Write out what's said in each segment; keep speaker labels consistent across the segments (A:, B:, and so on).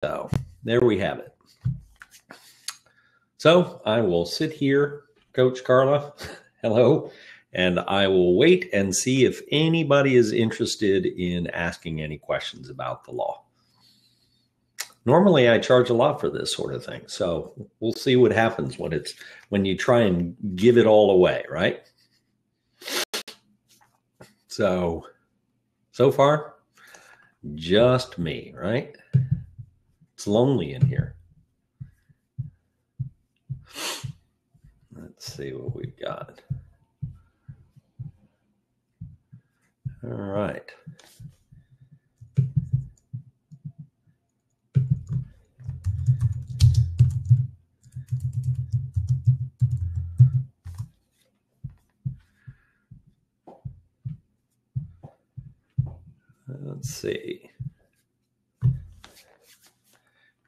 A: So there we have it. So I will sit here, Coach Carla, hello, and I will wait and see if anybody is interested in asking any questions about the law. Normally I charge a lot for this sort of thing, so we'll see what happens when you try and give it all away, right? So far, just me, right? It's lonely in here. Let's see what we've got. All right. Let's see.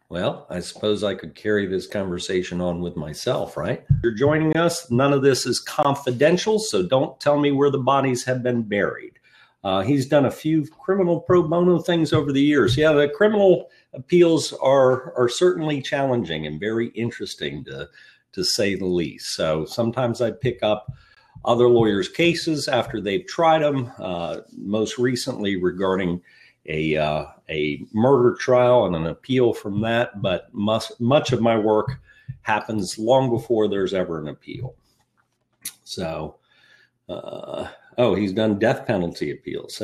A: Well, I suppose I could carry this conversation on with myself, right? You're joining us. None of this is confidential, so don't tell me where the bodies have been buried. He's done a few criminal pro bono things over the years. Yeah, the criminal appeals are certainly challenging and very interesting to say the least. So sometimes I pick up other lawyers' cases after they've tried them, most recently regarding a murder trial and an appeal from that, but much of my work happens long before there's ever an appeal. So, he's done death penalty appeals.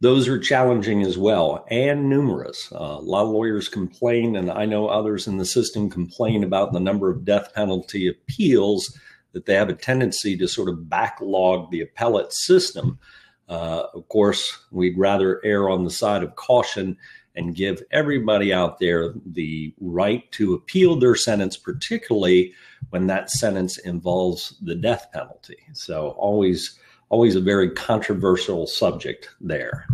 A: Those are challenging as well, and numerous. A lot of lawyers complain, and I know others in the system complain about the number of death penalty appeals, that they have a tendency to sort of backlog the appellate system. Of course, we'd rather err on the side of caution and give everybody out there the right to appeal their sentence, particularly when that sentence involves the death penalty. So always a very controversial subject there.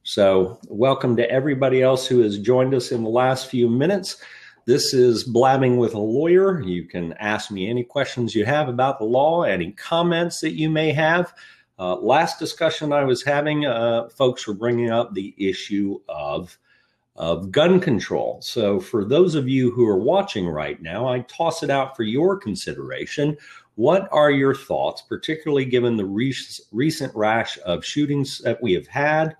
A: So welcome to everybody else who has joined us in the last few minutes. This is Blabbing with a Lawyer. You can ask me any questions you have about the law, any comments that you may have. Last discussion I was having, folks were bringing up the issue of gun control. So for those of you who are watching right now, I toss it out for your consideration. What are your thoughts, particularly given the recent rash of shootings that we have had?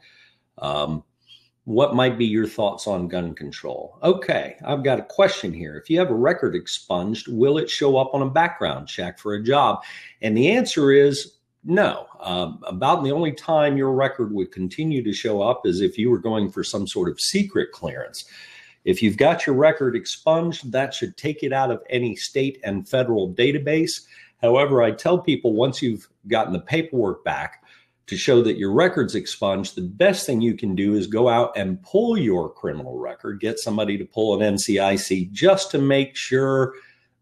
A: What might be your thoughts on gun control? Okay, I've got a question here. If you have a record expunged, will it show up on a background check for a job? And the answer is no. About the only time your record would continue to show up is if you were going for some sort of secret clearance. If you've got your record expunged, that should take it out of any state and federal database. However, I tell people once you've gotten the paperwork back to show that your record's expunged, the best thing you can do is go out and pull your criminal record, get somebody to pull an NCIC just to make sure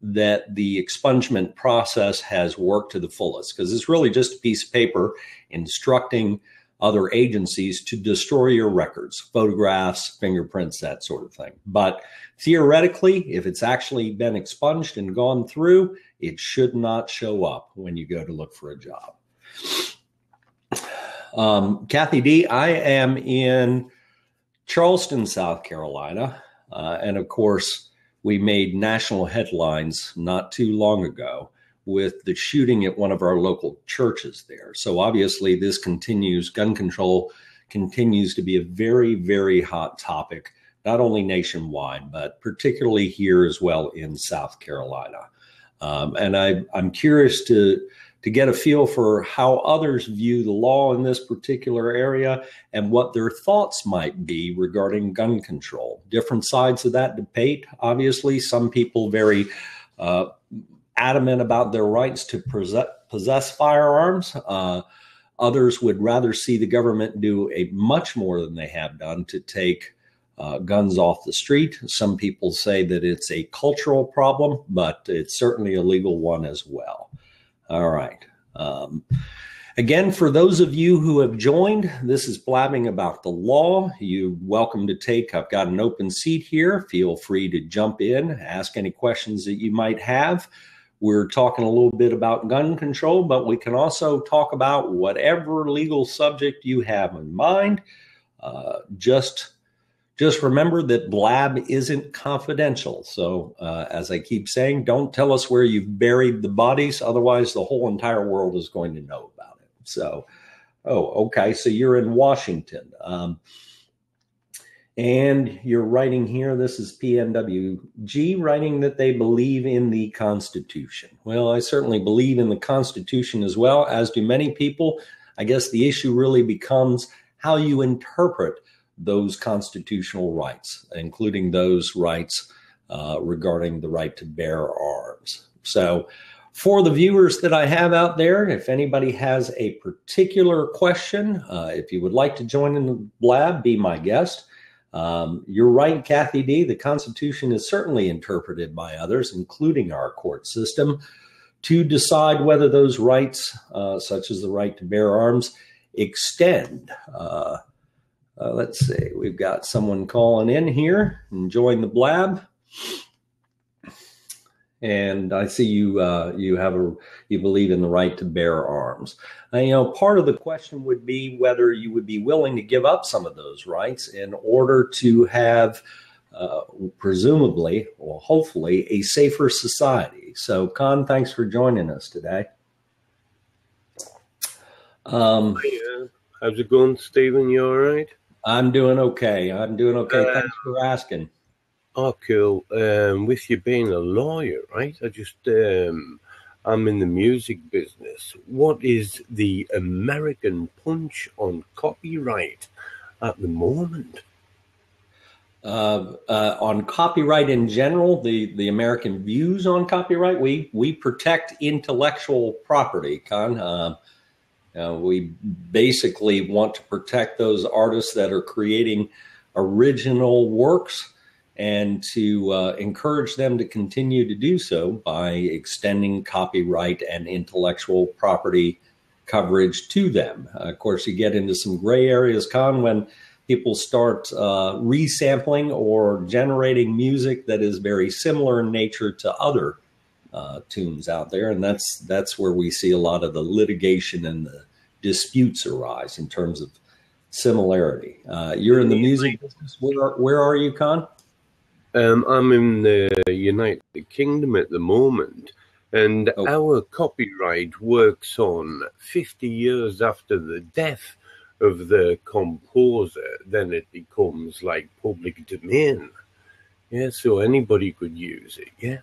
A: that the expungement process has worked to the fullest, because it's really just a piece of paper instructing other agencies to destroy your records, photographs, fingerprints, that sort of thing. But theoretically, if it's actually been expunged and gone through, it should not show up when you go to look for a job. Kathy D., I am in Charleston, South Carolina. And of course, we made national headlines not too long ago with the shooting at one of our local churches there. So obviously this continues, gun control continues to be a very, very hot topic, not only nationwide, but particularly here as well in South Carolina. And I'm curious to get a feel for how others view the law in this particular area and what their thoughts might be regarding gun control. Different sides of that debate, obviously. Some people very adamant about their rights to possess firearms. Others would rather see the government do a much more than they have done to take guns off the street. Some people say that it's a cultural problem, but it's certainly a legal one as well. All right. Again, for those of you who have joined, this is Blabbing About the Law. You're welcome to I've got an open seat here. Feel free to jump in, ask any questions that you might have. We're talking a little bit about gun control, but we can also talk about whatever legal subject you have in mind. Just Just remember that Blab isn't confidential. So as I keep saying, don't tell us where you've buried the bodies. Otherwise, the whole entire world is going to know about it. So, oh, okay. So you're in Washington. And you're writing here, this is PNWG, writing that they believe in the Constitution. Well, I certainly believe in the Constitution as well, as do many people. I guess the issue really becomes how you interpret those constitutional rights, including those rights regarding the right to bear arms. So for the viewers that I have out there, if anybody has a particular question, if you would like to join in the Blab, be my guest. You're right, Kathy D. The Constitution is certainly interpreted by others, including our court system, to decide whether those rights, such as the right to bear arms, extend. Let's see, we've got someone calling in here and join the Blab. And I see you you believe in the right to bear arms. Part of the question would be whether you would be willing to give up some of those rights in order to have, presumably, or hopefully, a safer society. So, Con, thanks for joining us today.
B: How's it going, Stephen? You all right?
A: I'm doing okay. Thanks for asking.
B: Oh, cool. With you being a lawyer, right? I'm in the music business. What is the American punch on copyright at the moment?
A: On copyright in general, the American views on copyright, we protect intellectual property, Con. We basically want to protect those artists that are creating original works and to encourage them to continue to do so by extending copyright and intellectual property coverage to them. Of course, you get into some gray areas, Con, when people start resampling or generating music that is very similar in nature to other tunes out there. And that's where we see a lot of the litigation and the disputes arise in terms of similarity. You're in the music business. Where are you, Con?
B: I'm in the United Kingdom at the moment, and our copyright works on 50 years after the death of the composer. Then it becomes like public domain. Yeah, so anybody could use it, yeah.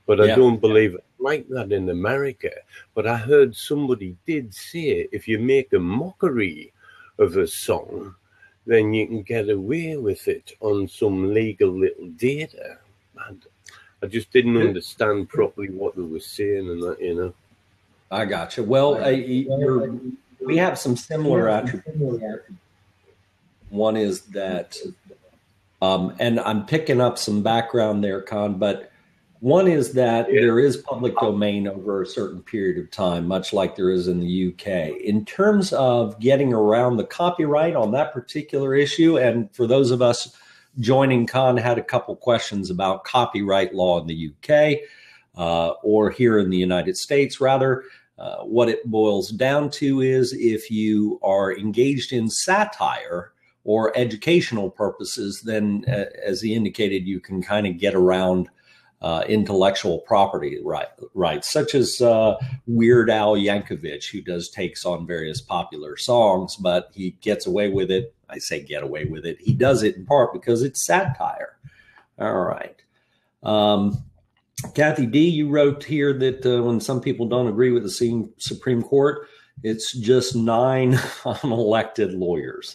B: But I don't believe it like that in America. But I heard somebody did say if you make a mockery of a song, then you can get away with it on some legal little data. And I just didn't understand properly what they were saying and that,
A: I gotcha. Well, we have some similar attributes. One is that, and I'm picking up some background there, Con, but one is that there is public domain over a certain period of time, much like there is in the UK. In terms of getting around the copyright on that particular issue, and for those of us joining, Con had a couple questions about copyright law in the UK, or here in the United States, rather. What it boils down to is if you are engaged in satire or educational purposes, then as he indicated, you can kind of get around intellectual property rights, such as Weird Al Yankovic, who does takes on various popular songs, but he gets away with it. I say get away with it. He does it in part because it's satire. All right. Kathy D., you wrote here that when some people don't agree with the Supreme Court, it's just 9 unelected lawyers.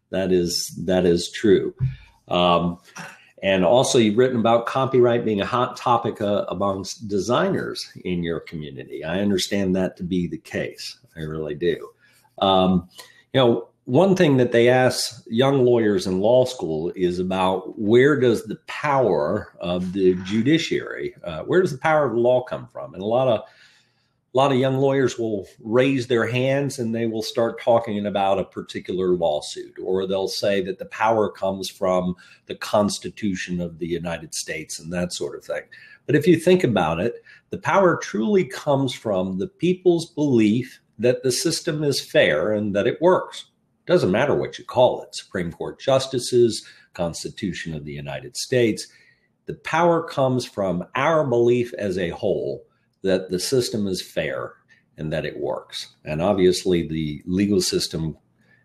A: That is true. And also, you've written about copyright being a hot topic amongst designers in your community. I understand that to be the case. I really do. One thing that they ask young lawyers in law school is about where does the power of the judiciary, where does the power of the law come from? And a lot of young lawyers will raise their hands and they will start talking about a particular lawsuit, or they'll say that the power comes from the Constitution of the United States and that sort of thing. But if you think about it, the power truly comes from the people's belief that the system is fair and that it works. Doesn't matter what you call it, Supreme Court justices, Constitution of the United States. The power comes from our belief as a whole that the system is fair and that it works. And obviously, the legal system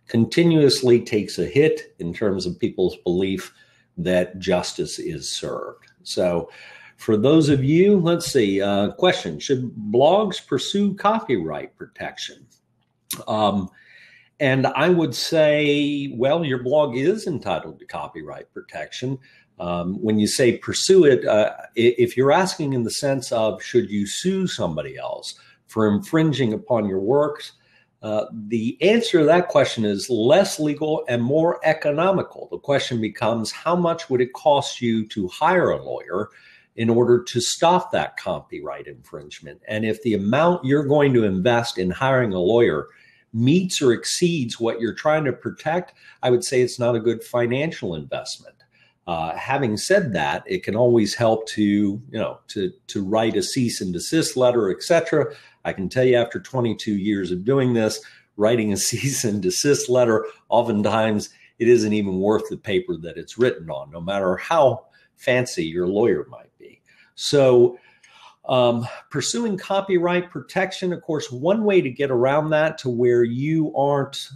A: continuously takes a hit in terms of people's belief that justice is served. So for those of you, let's see, question, should blogs pursue copyright protection? And I would say, well, your blog is entitled to copyright protection. When you say pursue it, if you're asking in the sense of should you sue somebody else for infringing upon your works, the answer to that question is less legal and more economical. The question becomes, how much would it cost you to hire a lawyer in order to stop that copyright infringement? And if the amount you're going to invest in hiring a lawyer meets or exceeds what you're trying to protect, I would say it's not a good financial investment. Having said that, it can always help to write a cease and desist letter, etc. I can tell you after 22 years of doing this, writing a cease and desist letter, oftentimes it isn't even worth the paper that it's written on, no matter how fancy your lawyer might be. So pursuing copyright protection, of course, one way to get around that to where you aren't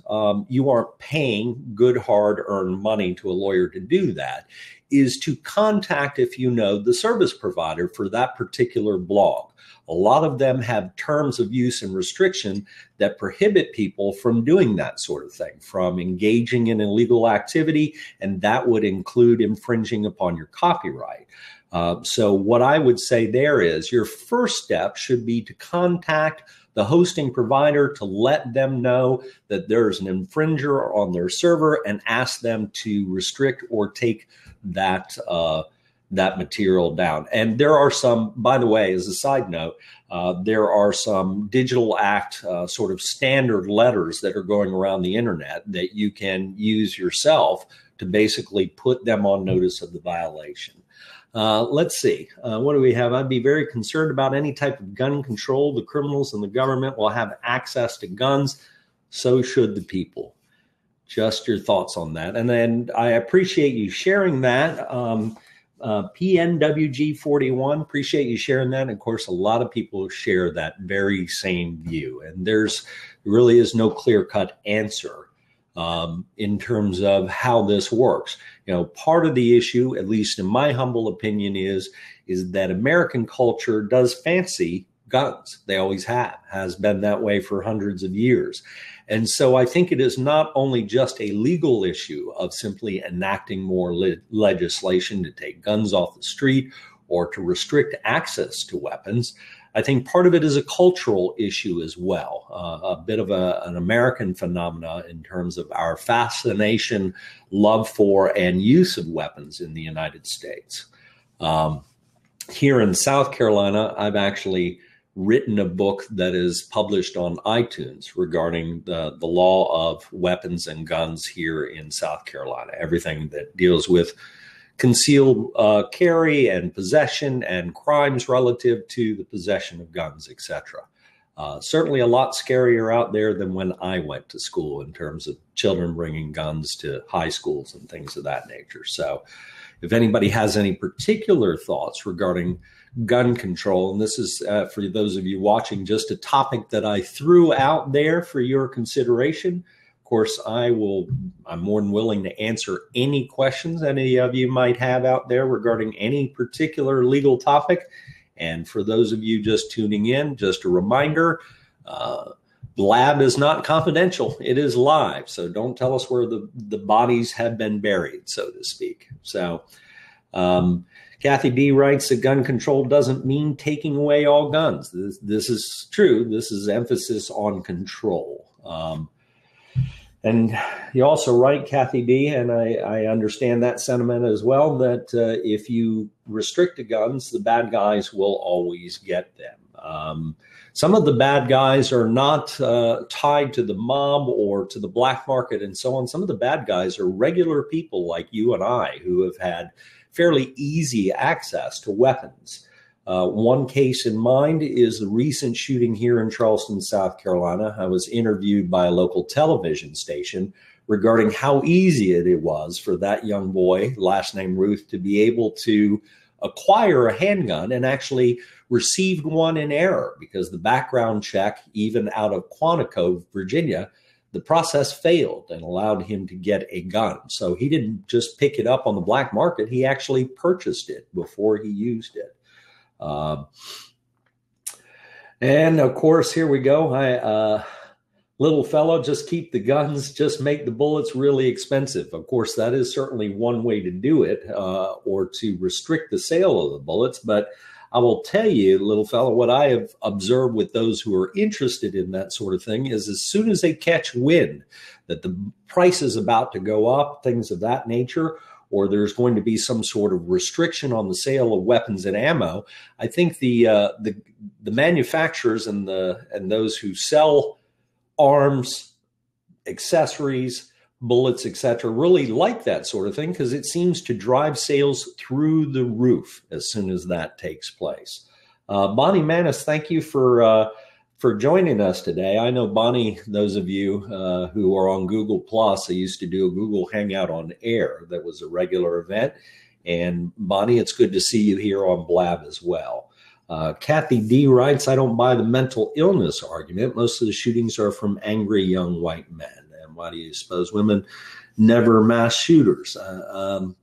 A: paying good hard-earned money to a lawyer to do that is to contact, if you know, the service provider for that particular blog. A lot of them have terms of use and restriction that prohibit people from doing that sort of thing, from engaging in illegal activity, and that would include infringing upon your copyright. So what I would say there is your first step should be to contact the hosting provider to let them know that there's an infringer on their server and ask them to restrict or take that material down. And there are some, by the way, as a side note, there are some Digital Act sort of standard letters that are going around the internet that you can use yourself to basically put them on notice of the violation. Let's see. What do we have? I'd be very concerned about any type of gun control. The criminals and the government will have access to guns. So should the people. Just your thoughts on that. And then I appreciate you sharing that. PNWG41, appreciate you sharing that. And of course, a lot of people share that very same view. And there's really is no clear-cut answer in terms of how this works. You know, part of the issue, at least in my humble opinion, is that American culture does fancy guns. They always has been that way for hundreds of years. And so I think it is not only just a legal issue of simply enacting more legislation to take guns off the street or to restrict access to weapons. I think part of it is a cultural issue as well, a bit of an American phenomena in terms of our fascination, love for, and use of weapons in the United States. Here in South Carolina, I've actually written a book that is published on iTunes regarding the law of weapons and guns here in South Carolina, everything that deals with concealed carry and possession and crimes relative to the possession of guns, etc. Certainly a lot scarier out there than when I went to school in terms of children bringing guns to high schools and things of that nature. So if anybody has any particular thoughts regarding gun control, and this is for those of you watching, just a topic that I threw out there for your consideration. Of course, I'm more than willing to answer any questions any of you might have out there regarding any particular legal topic. And for those of you just tuning in, just a reminder, Blab is not confidential. It is live. So don't tell us where the bodies have been buried, so to speak. So Kathy D writes that gun control doesn't mean taking away all guns. This is true. This is emphasis on control. And you also write, Kathy D, and I understand that sentiment as well, that if you restrict the guns, the bad guys will always get them. Some of the bad guys are not tied to the mob or to the black market and so on. Some of the bad guys are regular people like you and I who have had fairly easy access to weapons. One case in mind is the recent shooting here in Charleston, South Carolina. I was interviewed by a local television station regarding how easy it was for that young boy, last name Ruth, to be able to acquire a handgun, and actually received one in error because the background check, even out of Quantico, Virginia, the process failed and allowed him to get a gun. So he didn't just pick it up on the black market. He actually purchased it before he used it. And of course, here we go. Little fellow, just keep the guns, just make the bullets really expensive. Of course, that is certainly one way to do it, or to restrict the sale of the bullets. But I will tell you, little fellow, what I have observed with those who are interested in that sort of thing is as soon as they catch wind that the price is about to go up, things of that nature, or there's going to be some sort of restriction on the sale of weapons and ammo, I think the manufacturers and those who sell arms, accessories, bullets, etc., really like that sort of thing because it seems to drive sales through the roof as soon as that takes place. Bonnie Manis, thank you for joining us today. I know, Bonnie, those of you who are on Google Plus, I used to do a Google Hangout on Air that was a regular event. And Bonnie, it's good to see you here on Blab as well. Kathy D writes, I don't buy the mental illness argument. Most of the shootings are from angry young white men. And why do you suppose women never mass shooters? That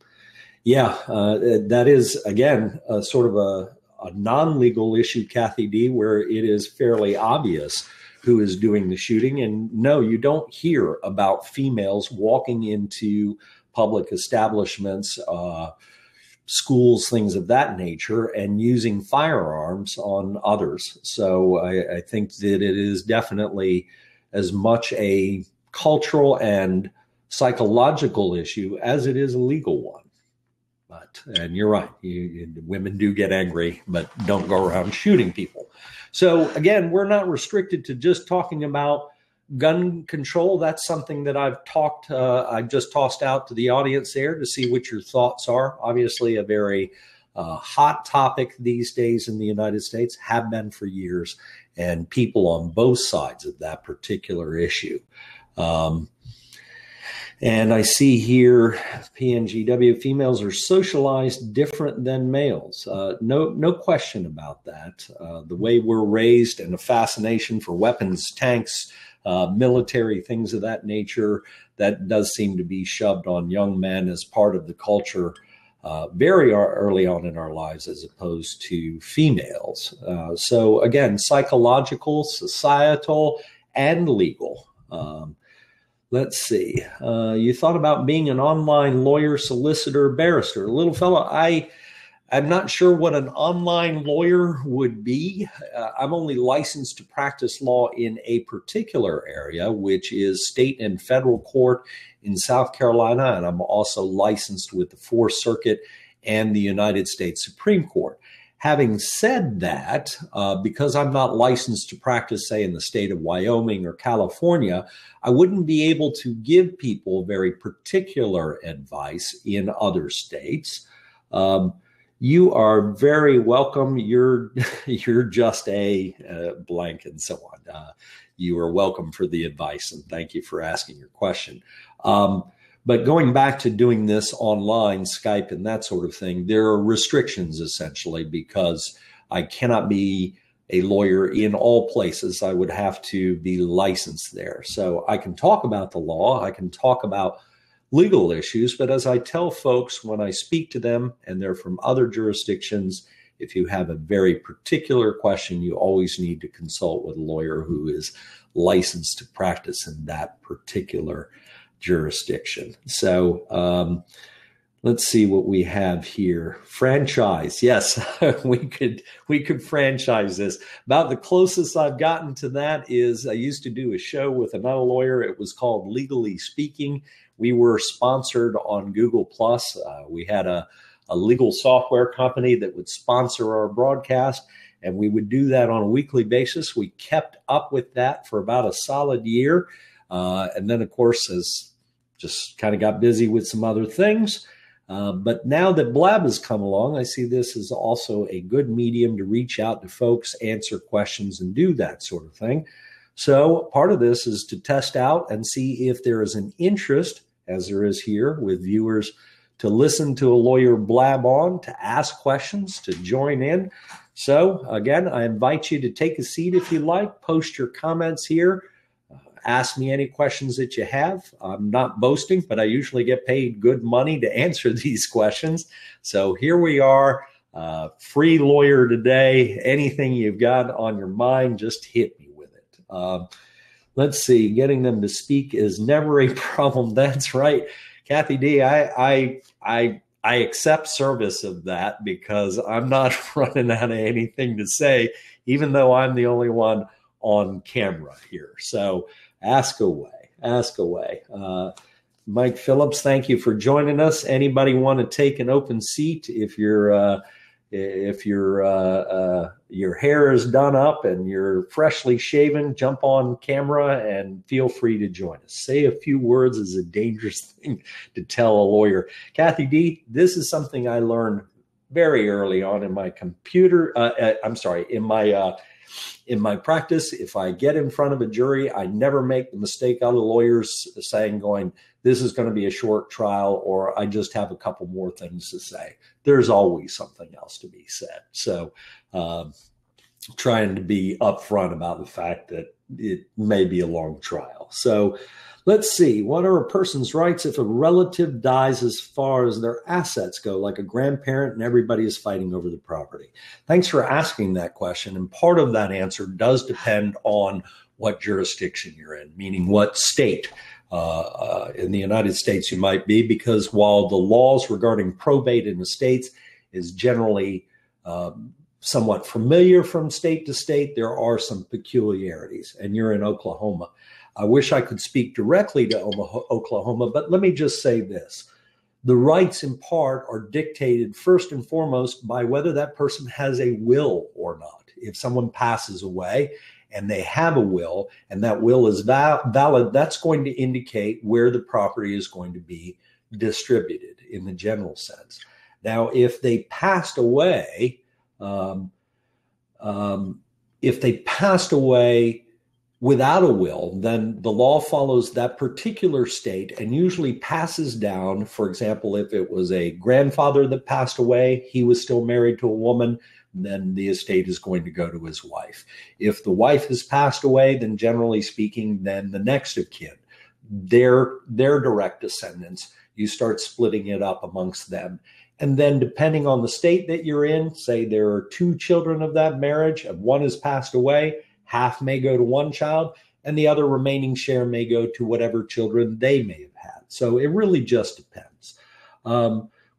A: is, again, sort of a non-legal issue, Kathy D, where it is fairly obvious who is doing the shooting. And no, you don't hear about females walking into public establishments, schools, things of that nature, and using firearms on others. So I think that it is definitely as much a cultural and psychological issue as it is a legal one. And you're right, women do get angry, but don't go around shooting people. So again, we're not restricted to just talking about gun control. That's something that I've just tossed out to the audience there to see what your thoughts are. Obviously a very hot topic these days in the United States, have been for years, and people on both sides of that particular issue. And I see here, PNGW, females are socialized different than males. No question about that. The way we're raised and a fascination for weapons, tanks, military, things of that nature, that does seem to be shoved on young men as part of the culture very early on in our lives as opposed to females. So again, psychological, societal, and legal. Let's see. You thought about being an online lawyer, solicitor, barrister. Little fellow, I'm not sure what an online lawyer would be. I'm only licensed to practice law in a particular area, which is state and federal court in South Carolina. And I'm also licensed with the Fourth Circuit and the United States Supreme Court. Having said that, because I'm not licensed to practice, say, in the state of Wyoming or California, I wouldn't be able to give people very particular advice in other states. You are very welcome. You're just a blank and so on. You are welcome for the advice, and thank you for asking your question. But going back to doing this online, Skype and that sort of thing, there are restrictions essentially because I cannot be a lawyer in all places. I would have to be licensed there. So I can talk about the law, I can talk about legal issues, but as I tell folks when I speak to them and they're from other jurisdictions, if you have a very particular question, you always need to consult with a lawyer who is licensed to practice in that particular jurisdiction. So let's see what we have here. Franchise. Yes, we could franchise this. About the closest I've gotten to that is I used to do a show with another lawyer. It was called Legally Speaking. We were sponsored on Google Plus. We had a legal software company that would sponsor our broadcast, and we would do that on a weekly basis. We kept up with that for about a solid year. And then, of course, as just kind of got busy with some other things. But now that Blab has come along, I see this as also a good medium to reach out to folks, answer questions, and do that sort of thing. So part of this is to test out and see if there is an interest, as there is here with viewers, to listen to a lawyer blab on, to ask questions, to join in. So again, I invite you to take a seat if you like, post your comments here, ask me any questions that you have. I'm not boasting, but I usually get paid good money to answer these questions. So here we are, free lawyer today. Anything you've got on your mind, just hit me with it. Let's see, getting them to speak is never a problem. That's right. Kathy D, I accept service of that because I'm not running out of anything to say, even though I'm the only one on camera here. So ask away, ask away. Mike Phillips, thank you for joining us. Anybody want to take an open seat? If your hair is done up and you're freshly shaven, jump on camera and feel free to join us. Say a few words is a dangerous thing to tell a lawyer. Kathy D, this is something I learned very early on in my in my practice. If I get in front of a jury, I never make the mistake other lawyers going, this is going to be a short trial, or I just have a couple more things to say. There's always something else to be said. So trying to be upfront about the fact that it may be a long trial. So let's see, what are a person's rights if a relative dies as far as their assets go, like a grandparent and everybody is fighting over the property? Thanks for asking that question. And part of that answer does depend on what jurisdiction you're in, meaning what state. In the United States you might be, because while the laws regarding probate in the states is generally somewhat familiar from state to state, there are some peculiarities, and you're in Oklahoma. I wish I could speak directly to Oklahoma, but let me just say this. The rights in part are dictated first and foremost by whether that person has a will or not. If someone passes away and they have a will, and that will is valid, that's going to indicate where the property is going to be distributed in the general sense. Now, if they passed away, without a will, then the law follows that particular state and usually passes down. For example, if it was a grandfather that passed away, he was still married to a woman, then the estate is going to go to his wife. If the wife has passed away, then generally speaking, then the next of kin, their direct descendants, you start splitting it up amongst them. And then depending on the state that you're in, say there are two children of that marriage and one has passed away, half may go to one child and the other remaining share may go to whatever children they may have had. So it really just depends.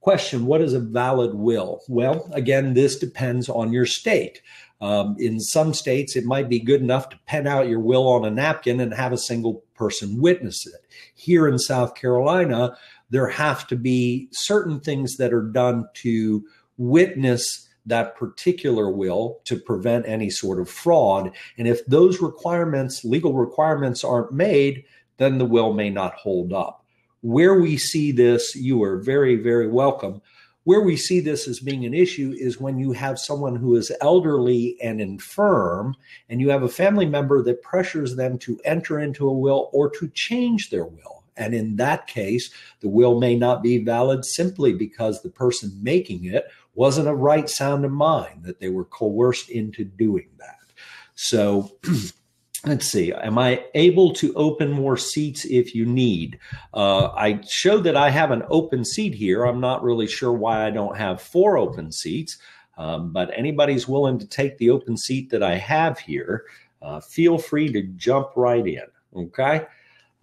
A: Question, what is a valid will? Well, again, this depends on your state. In some states, it might be good enough to pen out your will on a napkin and have a single person witness it. Here in South Carolina, there have to be certain things that are done to witness that particular will to prevent any sort of fraud. And if those requirements, legal requirements, aren't made, then the will may not hold up. Where we see this, you are very, very welcome. Where we see this as being an issue is when you have someone who is elderly and infirm, and you have a family member that pressures them to enter into a will or to change their will. And in that case, the will may not be valid simply because the person making it wasn't of right sound of mind, that they were coerced into doing that. So let's see, am I able to open more seats if you need? I showed that I have an open seat here. I'm not really sure why I don't have 4 open seats, but anybody's willing to take the open seat that I have here, feel free to jump right in, okay?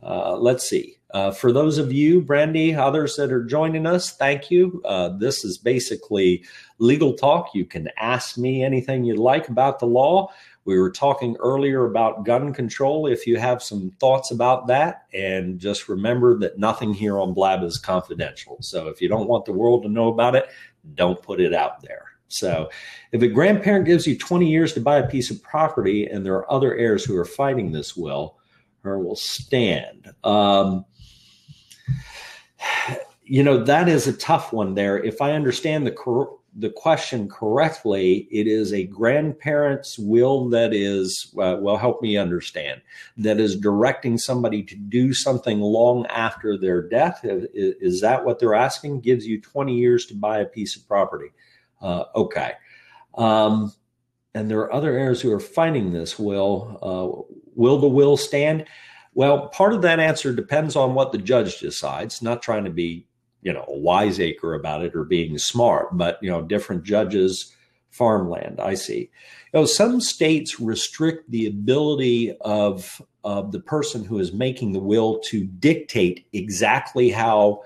A: Let's see. For those of you, Brandy, others that are joining us, thank you. This is basically legal talk. You can ask me anything you'd like about the law. We were talking earlier about gun control, if you have some thoughts about that. And just remember that nothing here on Blab is confidential. So if you don't want the world to know about it, don't put it out there. So if a grandparent gives you 20 years to buy a piece of property and there are other heirs who are fighting this will, her will stand. You know, that is a tough one there. If I understand the question correctly, it is a grandparent's will that is, well, help me understand, that is directing somebody to do something long after their death. Is that what they're asking? Gives you 20 years to buy a piece of property. Okay. And there are other heirs who are fighting this will. Will the will stand? Well, part of that answer depends on what the judge decides, not trying to be a wiseacre about it or being smart, but, different judges, farmland, I see. Some states restrict the ability of the person who is making the will to dictate exactly how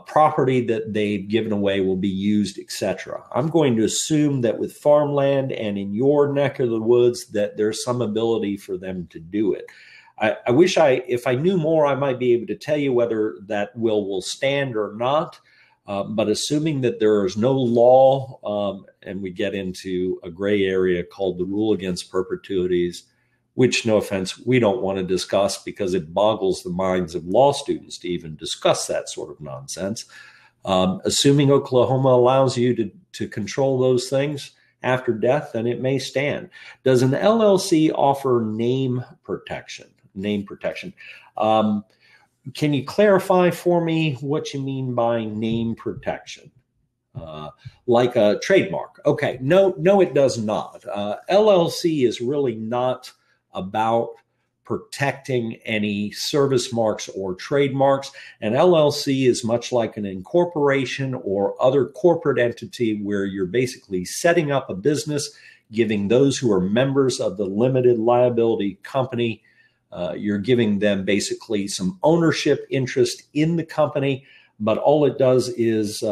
A: property that they've given away will be used, etc. I'm going to assume that with farmland and in your neck of the woods that there's some ability for them to do it. I wish if I knew more, I might be able to tell you whether that will stand or not. But assuming that there is no law, and we get into a gray area called the rule against perpetuities, which, no offense, we don't want to discuss because it boggles the minds of law students to even discuss that sort of nonsense. Assuming Oklahoma allows you to control those things after death, then it may stand. Does an LLC offer name protection? Can you clarify for me what you mean by name protection? Like a trademark. Okay, no, it does not. LLC is really not about protecting any service marks or trademarks. An LLC is much like an incorporation or other corporate entity where you're basically setting up a business, giving those who are members of the limited liability company, you're giving them basically some ownership interest in the company, but all it does is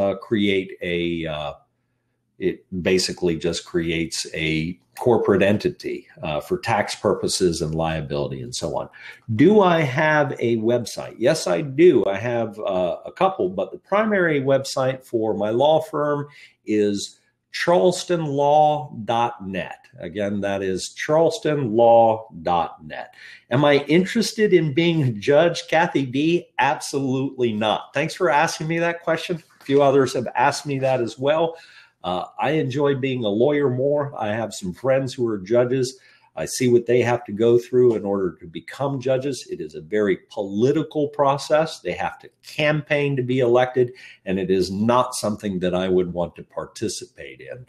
A: it basically just creates a corporate entity for tax purposes and liability and so on. Do I have a website? Yes, I do. I have a couple, but the primary website for my law firm is charlestonlaw.net. Again, that is charlestonlaw.net. Am I interested in being a judge, Kathy D? Absolutely not. Thanks for asking me that question. A few others have asked me that as well. I enjoy being a lawyer more. I have some friends who are judges. I see what they have to go through in order to become judges. It is a very political process. They have to campaign to be elected, and it is not something that I would want to participate in.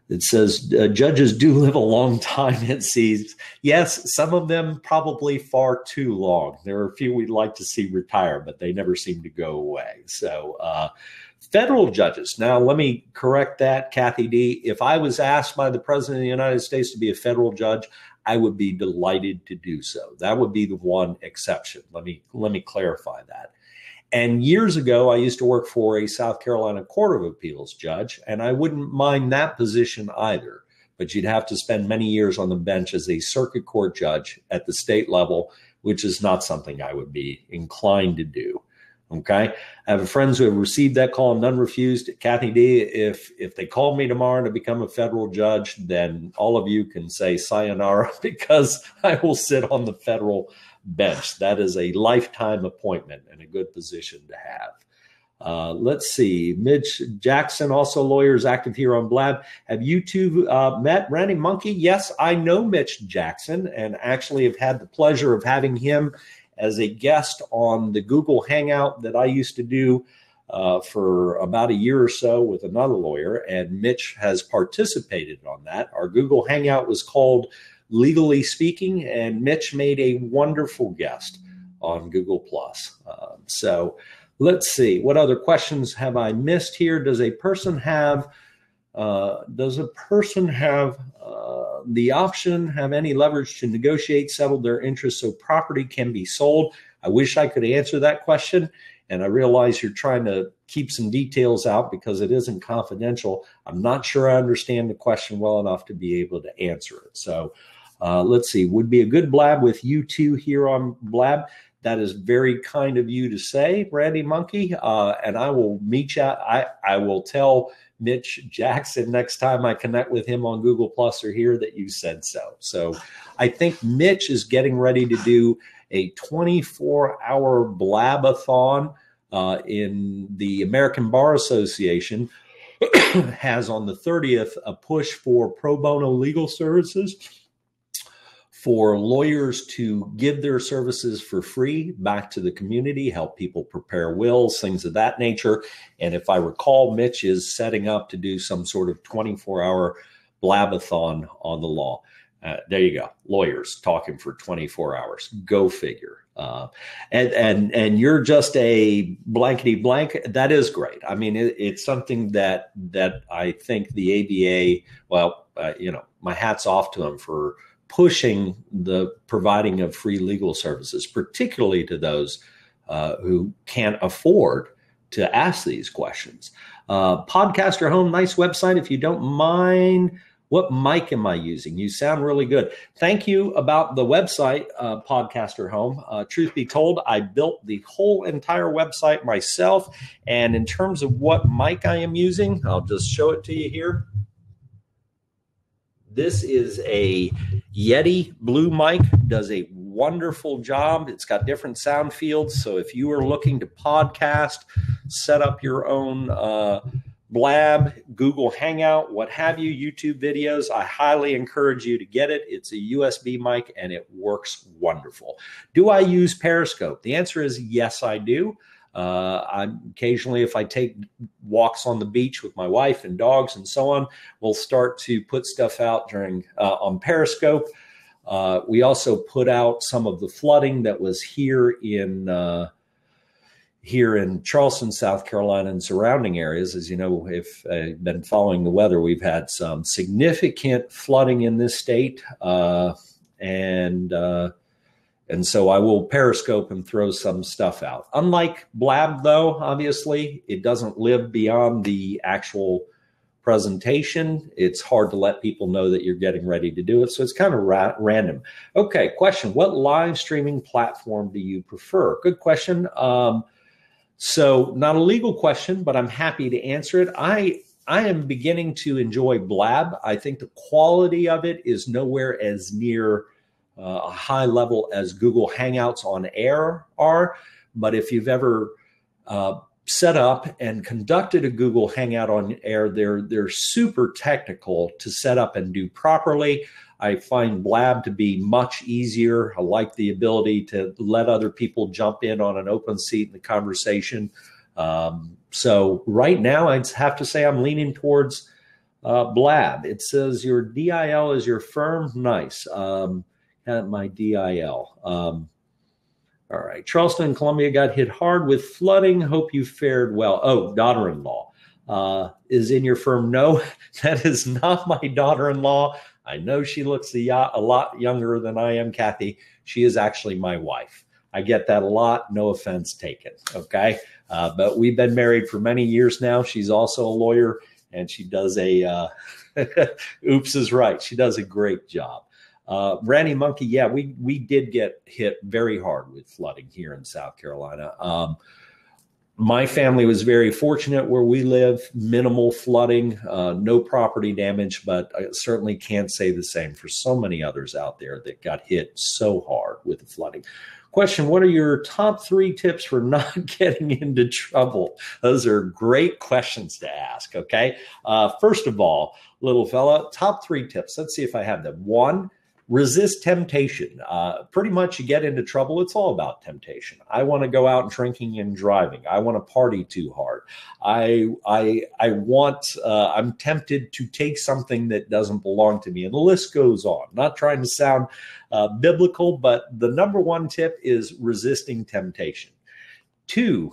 A: It says judges do live a long time, it seems. Yes, some of them probably far too long. There are a few we'd like to see retire, but they never seem to go away. So federal judges. Now, let me correct that, Kathy D. If I was asked by the President of the United States to be a federal judge, I would be delighted to do so. That would be the one exception. Let me clarify that. And years ago, I used to work for a South Carolina Court of Appeals judge, and I wouldn't mind that position either. But you'd have to spend many years on the bench as a circuit court judge at the state level, which is not something I would be inclined to do. Okay. I have friends who have received that call and none refused. Kathy D, if they call me tomorrow to become a federal judge, then all of you can say sayonara because I will sit on the federal bench. That is a lifetime appointment and a good position to have. Let's see. Mitch Jackson, also lawyers active here on Blab. Have you two met? Randy Monkey? Yes, I know Mitch Jackson and actually have had the pleasure of having him as a guest on the Google Hangout that I used to do for about a year or so with another lawyer, and Mitch has participated on that. Our Google Hangout was called Legally Speaking, and Mitch made a wonderful guest on Google+. So let's see. What other questions have I missed here? Does a person have the option, have any leverage to negotiate, settle their interests so property can be sold? I wish I could answer that question. And I realize you're trying to keep some details out because it isn't confidential. I'm not sure I understand the question well enough to be able to answer it. So let's see. Would be a good blab with you two here on Blab. That is very kind of you to say, Randy Monkey. And I will meet you. I will tell Mitch Jackson next time I connect with him on Google Plus or here that you said so. So I think Mitch is getting ready to do a 24-hour Blabathon in the American Bar Association has on the 30th a push for pro bono legal services, for lawyers to give their services for free back to the community, help people prepare wills, things of that nature. And if I recall, Mitch is setting up to do some sort of 24-hour blabathon on the law. There you go. Lawyers talking for 24 hours. Go figure. And you're just a blankety blank. That is great. I mean, it's something that I think the ABA, my hat's off to them for pushing the providing of free legal services, particularly to those who can't afford to ask these questions. Podcaster Home, nice website. If you don't mind, what mic am I using? You sound really good. Thank you about the website, Podcaster Home. Truth be told, I built the whole entire website myself. And in terms of what mic I am using, I'll just show it to you here. This is a Yeti Blue mic, does a wonderful job. It's got different sound fields. So if you are looking to podcast, set up your own Blab, Google Hangout, what have you, YouTube videos, I highly encourage you to get it. It's a USB mic and it works wonderful. Do I use Periscope? The answer is yes, I do. Occasionally, if I take walks on the beach with my wife and dogs and so on, we'll start to put stuff out during on Periscope. We also put out some of the flooding that was here in Charleston, South Carolina, and surrounding areas. As you know, if you've been following the weather, we've had some significant flooding in this state, and so I will Periscope and throw some stuff out. Unlike Blab, though, obviously, it doesn't live beyond the actual presentation. It's hard to let people know that you're getting ready to do it, so it's kind of random. Okay, question. What live streaming platform do you prefer? Good question. So not a legal question, but I'm happy to answer it. I am beginning to enjoy Blab. I think the quality of it is nowhere as near a high level as Google Hangouts on Air are. But if you've ever set up and conducted a Google Hangout on Air, they're super technical to set up and do properly. I find Blab to be much easier. I like the ability to let other people jump in on an open seat in the conversation. So right now, I'd have to say I'm leaning towards Blab. It says your DIL is your firm. Nice. My DIL. All right. Charleston and Columbia got hit hard with flooding. Hope you fared well. Oh, daughter-in-law is in your firm. No, that is not my daughter-in-law. I know she looks a lot younger than I am, Kathy. She is actually my wife. I get that a lot. No offense taken. Okay. But we've been married for many years now. She's also a lawyer, and she does oops is right. She does a great job. Randy Monkey, yeah, we did get hit very hard with flooding here in South Carolina. My family was very fortunate where we live, minimal flooding, no property damage, but I certainly can't say the same for so many others out there that got hit so hard with the flooding. Question, what are your top 3 tips for not getting into trouble? Those are great questions to ask, okay? First of all, little fella, top 3 tips. Let's see if I have them. 1, resist temptation. Pretty much you get into trouble, it's all about temptation. I want to go out drinking and driving. I want to party too hard. I'm tempted to take something that doesn't belong to me. And the list goes on. Not trying to sound biblical, but the number 1 tip is resisting temptation.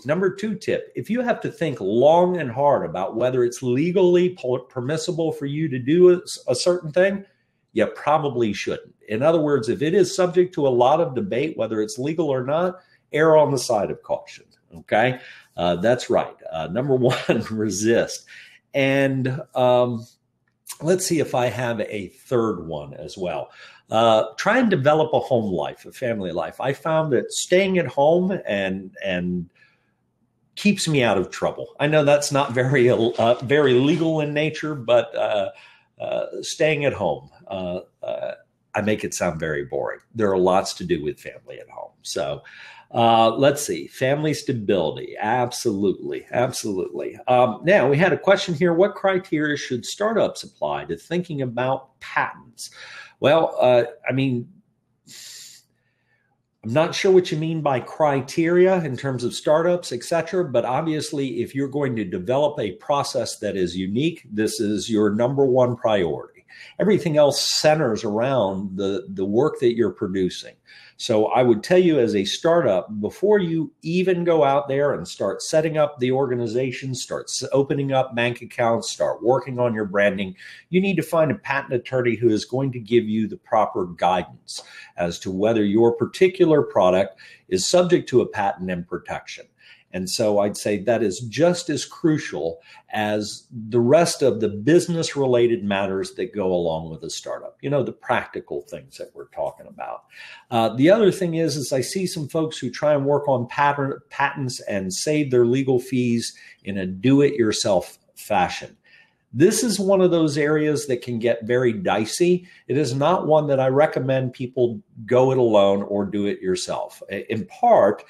A: Number 2 tip, if you have to think long and hard about whether it's legally permissible for you to do a certain thing, you probably shouldn't. In other words, if it is subject to a lot of debate, whether it's legal or not, err on the side of caution. Okay, that's right. Number 1, resist. And let's see if I have a third one as well. Try and develop a home life, a family life. I found that staying at home and keeps me out of trouble. I know that's not very legal in nature, but staying at home. I make it sound very boring. There are lots to do with family at home. So Let's see. Family stability. Absolutely. Absolutely. Now, we had a question here. What criteria should startups apply to thinking about patents? Well, I'm not sure what you mean by criteria in terms of startups, et cetera, but obviously, if you're going to develop a process that is unique, this is your number one priority. Everything else centers around the work that you're producing. So I would tell you as a startup, before you even go out there and start setting up the organization, start opening up bank accounts, start working on your branding, you need to find a patent attorney who is going to give you the proper guidance as to whether your particular product is subject to a patent and protection. And so I'd say that is just as crucial as the rest of the business related matters that go along with a startup, the practical things that we're talking about. The other thing is I see some folks who try and work on patents and save their legal fees in a do-it-yourself fashion. This is one of those areas that can get very dicey. It is not one that I recommend people go it alone or do it yourself. In part,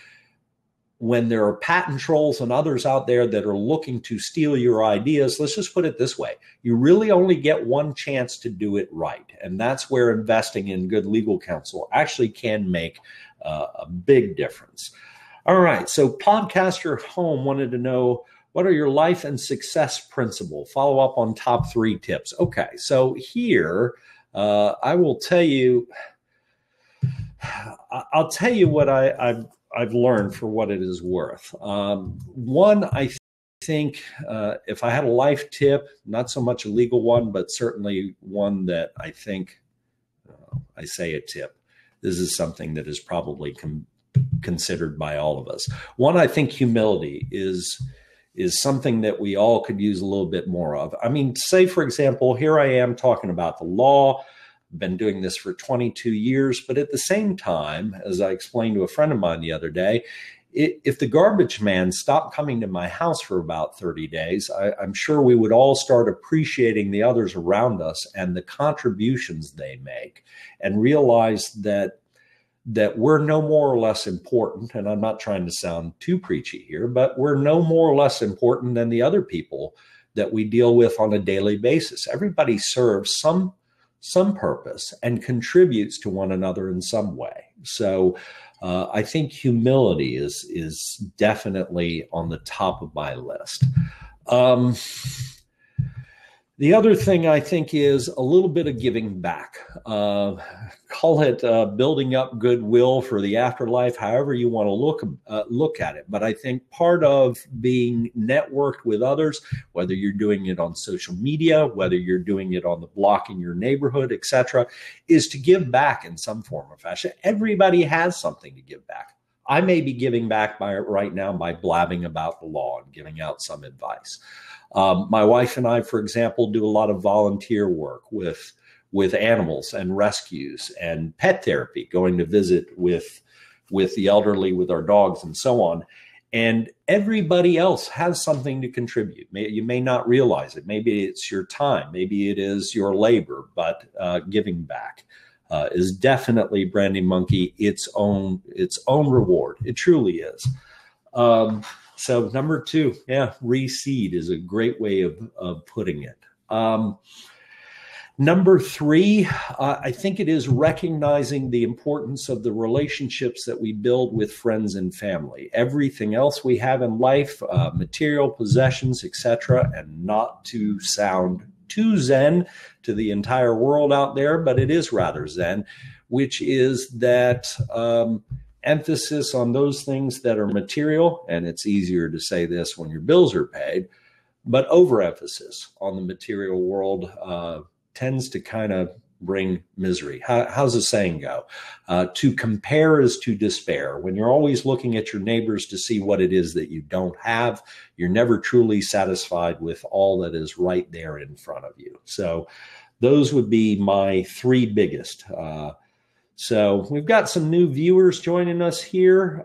A: when there are patent trolls and others out there that are looking to steal your ideas, let's just put it this way. You really only get one chance to do it right. And that's where investing in good legal counsel actually can make a big difference. All right. So Podcaster Home wanted to know, what are your life and success principles? Follow up on top 3 tips. Okay. So here, I will tell you, I'll tell you what I've learned for what it is worth. One, I think if I had a life tip, not so much a legal one, but certainly one that I think, I say a tip, this is something that is probably considered by all of us. One, I think humility is something that we all could use a little bit more of. I mean, say, for example, here I am talking about the law. Been doing this for 22 years, but at the same time, as I explained to a friend of mine the other day, if the garbage man stopped coming to my house for about 30 days, I'm sure we would all start appreciating the others around us and the contributions they make and realize that we're no more or less important. And I'm not trying to sound too preachy here, but we're no more or less important than the other people that we deal with on a daily basis. Everybody serves some purpose and contributes to one another in some way. So I think humility is definitely on the top of my list. The other thing I think is a little bit of giving back. Call it building up goodwill for the afterlife, however you want to look at it. But I think part of being networked with others, whether you're doing it on social media, whether you're doing it on the block in your neighborhood, etc., is to give back in some form or fashion. Everybody has something to give back. I may be giving back right now by blabbing about the law and giving out some advice. My wife and I, for example, do a lot of volunteer work with animals and rescues and pet therapy, going to visit with the elderly, with our dogs and so on. And everybody else has something to contribute. You may not realize it. Maybe it's your time. Maybe it is your labor, but giving back is definitely, Branding Monkey, its own reward. It truly is. So number 2, reseed is a great way of putting it. Number 3, I think it is recognizing the importance of the relationships that we build with friends and family. Everything else we have in life, material possessions, etc., and not to sound too zen to the entire world out there, but it is rather zen, which is that emphasis on those things that are material, and it's easier to say this when your bills are paid, but overemphasis on the material world tends to kind of bring misery. How's the saying go? To compare is to despair. When you're always looking at your neighbors to see what it is that you don't have, you're never truly satisfied with all that is right there in front of you. So those would be my 3 biggest. So we've got some new viewers joining us here.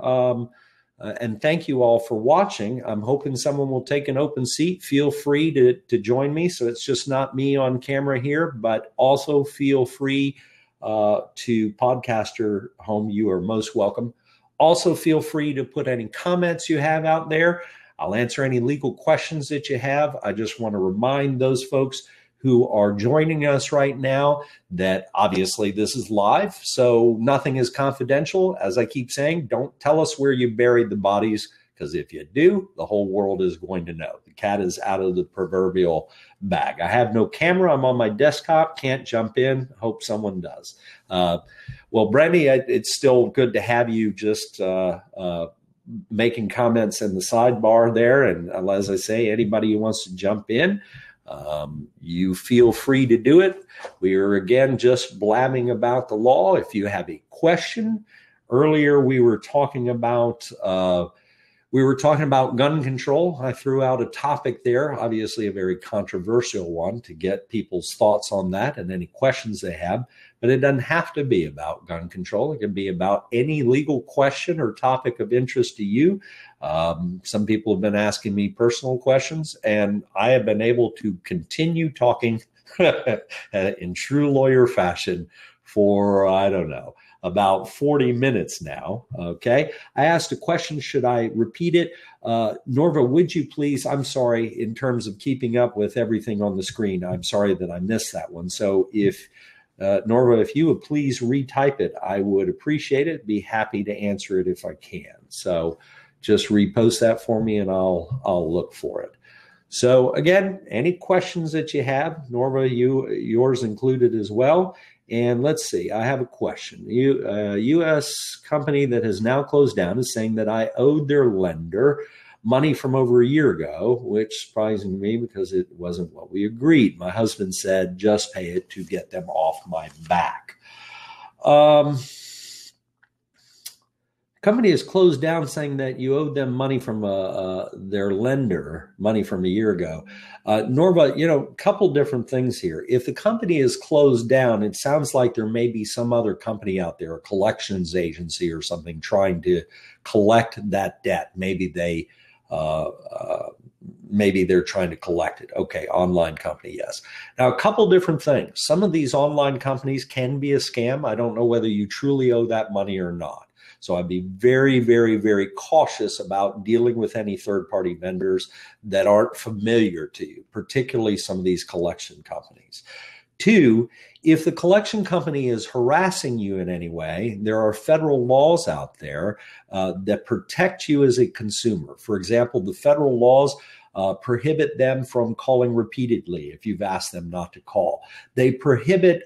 A: And thank you all for watching. I'm hoping someone will take an open seat. Feel free to join me. So it's just not me on camera here, but also feel free to Podcaster Home. You are most welcome. Also, feel free to put any comments you have out there. I'll answer any legal questions that you have. I just want to remind those folks who are joining us right now that obviously this is live, so nothing is confidential. As I keep saying, don't tell us where you buried the bodies, because if you do, the whole world is going to know. The cat is out of the proverbial bag. I have no camera. I'm on my desktop. Can't jump in. Hope someone does. Well, Brenny, it's still good to have you just making comments in the sidebar there. And as I say, anybody who wants to jump in, you feel free to do it. We are, again, just blabbing about the law. If you have a question, earlier we were talking about gun control. I threw out a topic there, obviously a very controversial one, to get people's thoughts on that and any questions they have. But it doesn't have to be about gun control. It can be about any legal question or topic of interest to you. Some people have been asking me personal questions, and I have been able to continue talking in true lawyer fashion for, I don't know, about 40 minutes now. Okay. I asked a question. Should I repeat it? Norva, would you please, I'm sorry, in terms of keeping up with everything on the screen, I'm sorry that I missed that one. So if Norva, if you would please retype it, I would appreciate it. Be happy to answer it if I can. So just repost that for me and I'll look for it. So again, any questions that you have, Norva, yours included as well. And let's see, I have a question. A U.S. company that has now closed down is saying that I owed their lender money from over a year ago, which is surprising to me because it wasn't what we agreed. My husband said, just pay it to get them off my back. Company has closed down saying that you owed them money from their lender, money from a year ago. Norva, a couple different things here. If the company is closed down, it sounds like there may be some other company out there, a collections agency or something, trying to collect that debt. Maybe they're trying to collect it. Okay, online company, yes. Now, a couple different things. Some of these online companies can be a scam. I don't know whether you truly owe that money or not. So I'd be very, very, very cautious about dealing with any third-party vendors that aren't familiar to you, particularly some of these collection companies. Two, if the collection company is harassing you in any way, there are federal laws out there that protect you as a consumer. For example, the federal laws prohibit them from calling repeatedly if you've asked them not to call. They prohibit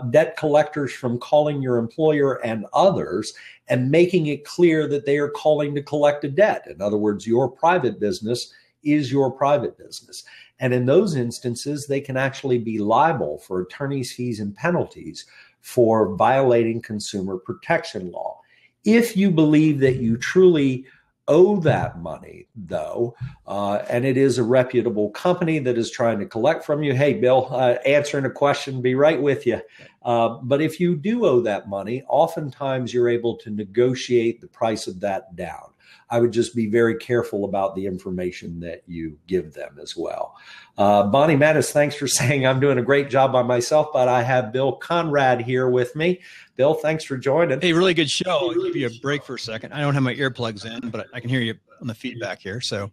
A: debt collectors from calling your employer and others and making it clear that they are calling to collect a debt. In other words, your private business is your private business. And in those instances, they can actually be liable for attorney's fees and penalties for violating consumer protection law. If you believe that you truly owe that money, though, and it is a reputable company that is trying to collect from you, hey, Bill, answering a question, be right with you. But if you do owe that money, oftentimes you're able to negotiate the price of that down. I would just be very careful about the information that you give them as well. Bonnie Mattis, thanks for saying I'm doing a great job by myself, but I have Bill Conrad here with me. Bill, thanks for joining.
C: Hey, really good show. I'll give you a break for a second. I don't have my earplugs in, but I can hear you on the feedback here. So,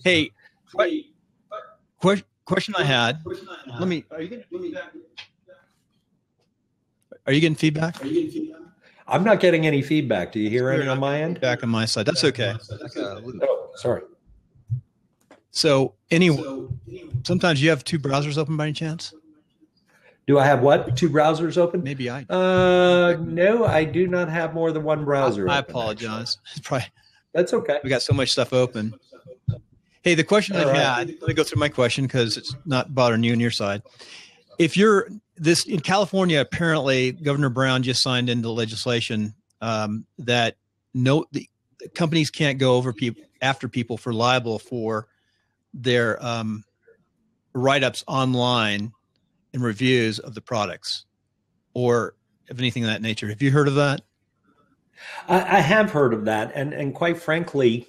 C: hey, question I had. Are you getting feedback?
A: I'm not getting any feedback. Do you hear any on my end?
C: Back on my side. That's okay.
A: Oh, sorry.
C: So anyway, sometimes you have two browsers open by any chance?
A: Do I have what? Two browsers open?
C: Maybe I.
A: No, I do not have more than one browser.
C: I apologize.
A: That's okay.
C: We got so much stuff open. Hey, the question I had, let me go through my question because it's not bothering you on your side. If you're this in California, apparently Governor Brown just signed into legislation that the companies can't go after people for liable for their write-ups online and reviews of the products or of anything of that nature. Have you heard of that?
A: I have heard of that. And quite frankly,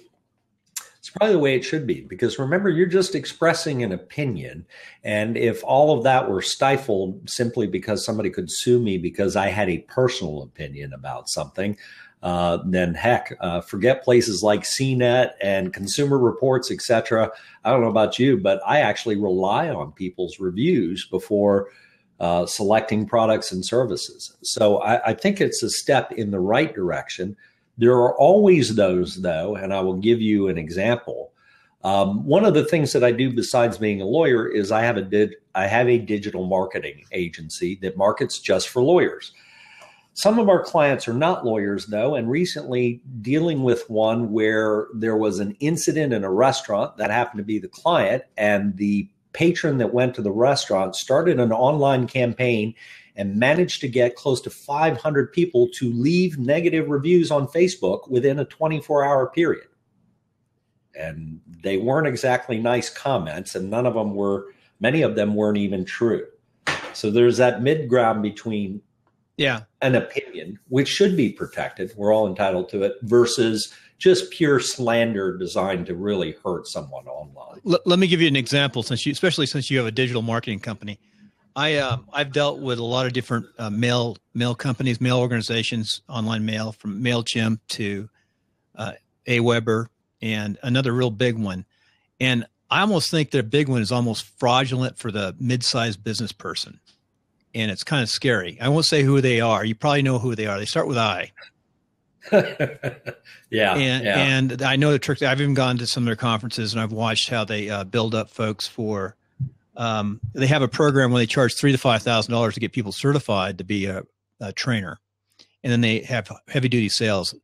A: it's probably the way it should be, because remember, you're just expressing an opinion. And if all of that were stifled simply because somebody could sue me because I had a personal opinion about something, then heck, forget places like CNET and Consumer Reports, etc. I don't know about you, but I actually rely on people's reviews before selecting products and services. So I think it's a step in the right direction. There are always those, though, and I will give you an example. One of the things that I do besides being a lawyer is I have a digital marketing agency that markets just for lawyers. Some of our clients are not lawyers, though, and recently dealing with one where there was an incident in a restaurant that happened to be the client, and the patron that went to the restaurant started an online campaign and managed to get close to 500 people to leave negative reviews on Facebook within a 24-hour period. And they weren't exactly nice comments, and many of them weren't even true. So there's that mid-ground between an opinion, which should be protected, we're all entitled to it, versus just pure slander designed to really hurt someone online.
C: Let me give you an example, especially since you have a digital marketing company. I've dealt with a lot of different mail companies, mail organizations, online mail, from MailChimp to Aweber, and another real big one. And I almost think their big one is almost fraudulent for the mid-sized business person. And it's kind of scary. I won't say who they are. You probably know who they are. They start with I. And I know the trick. I've even gone to some of their conferences, and I've watched how they build up folks for. They have a program where they charge $3,000 to $5,000 to get people certified to be a trainer, and then they have heavy duty sales.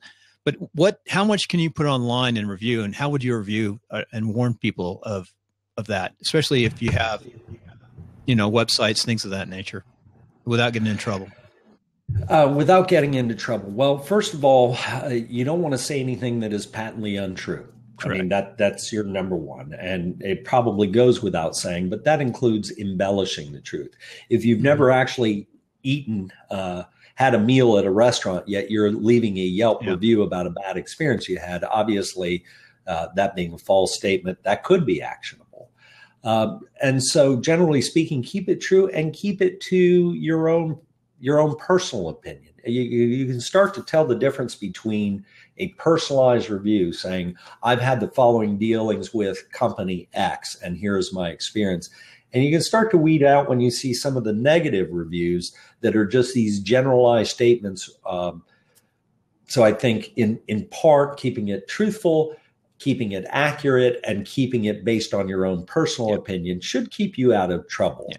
C: But how much can you put online and review, and how would you review and warn people of that, especially if you have, websites, things of that nature, without getting in trouble?
A: Without getting into trouble. Well, first of all, you don't want to say anything that is patently untrue. Correct. I mean, that's your number one. And it probably goes without saying, but that includes embellishing the truth. If you've never actually had a meal at a restaurant, yet you're leaving a Yelp review about a bad experience you had, obviously that being a false statement, that could be actionable. And so generally speaking, keep it true and keep it to your own personal opinion. You can start to tell the difference between a personalized review saying, I've had the following dealings with company X, and here's my experience. And you can start to weed out when you see some of the negative reviews that are just these generalized statements. So I think in part, keeping it truthful, keeping it accurate, and keeping it based on your own personal opinion should keep you out of trouble.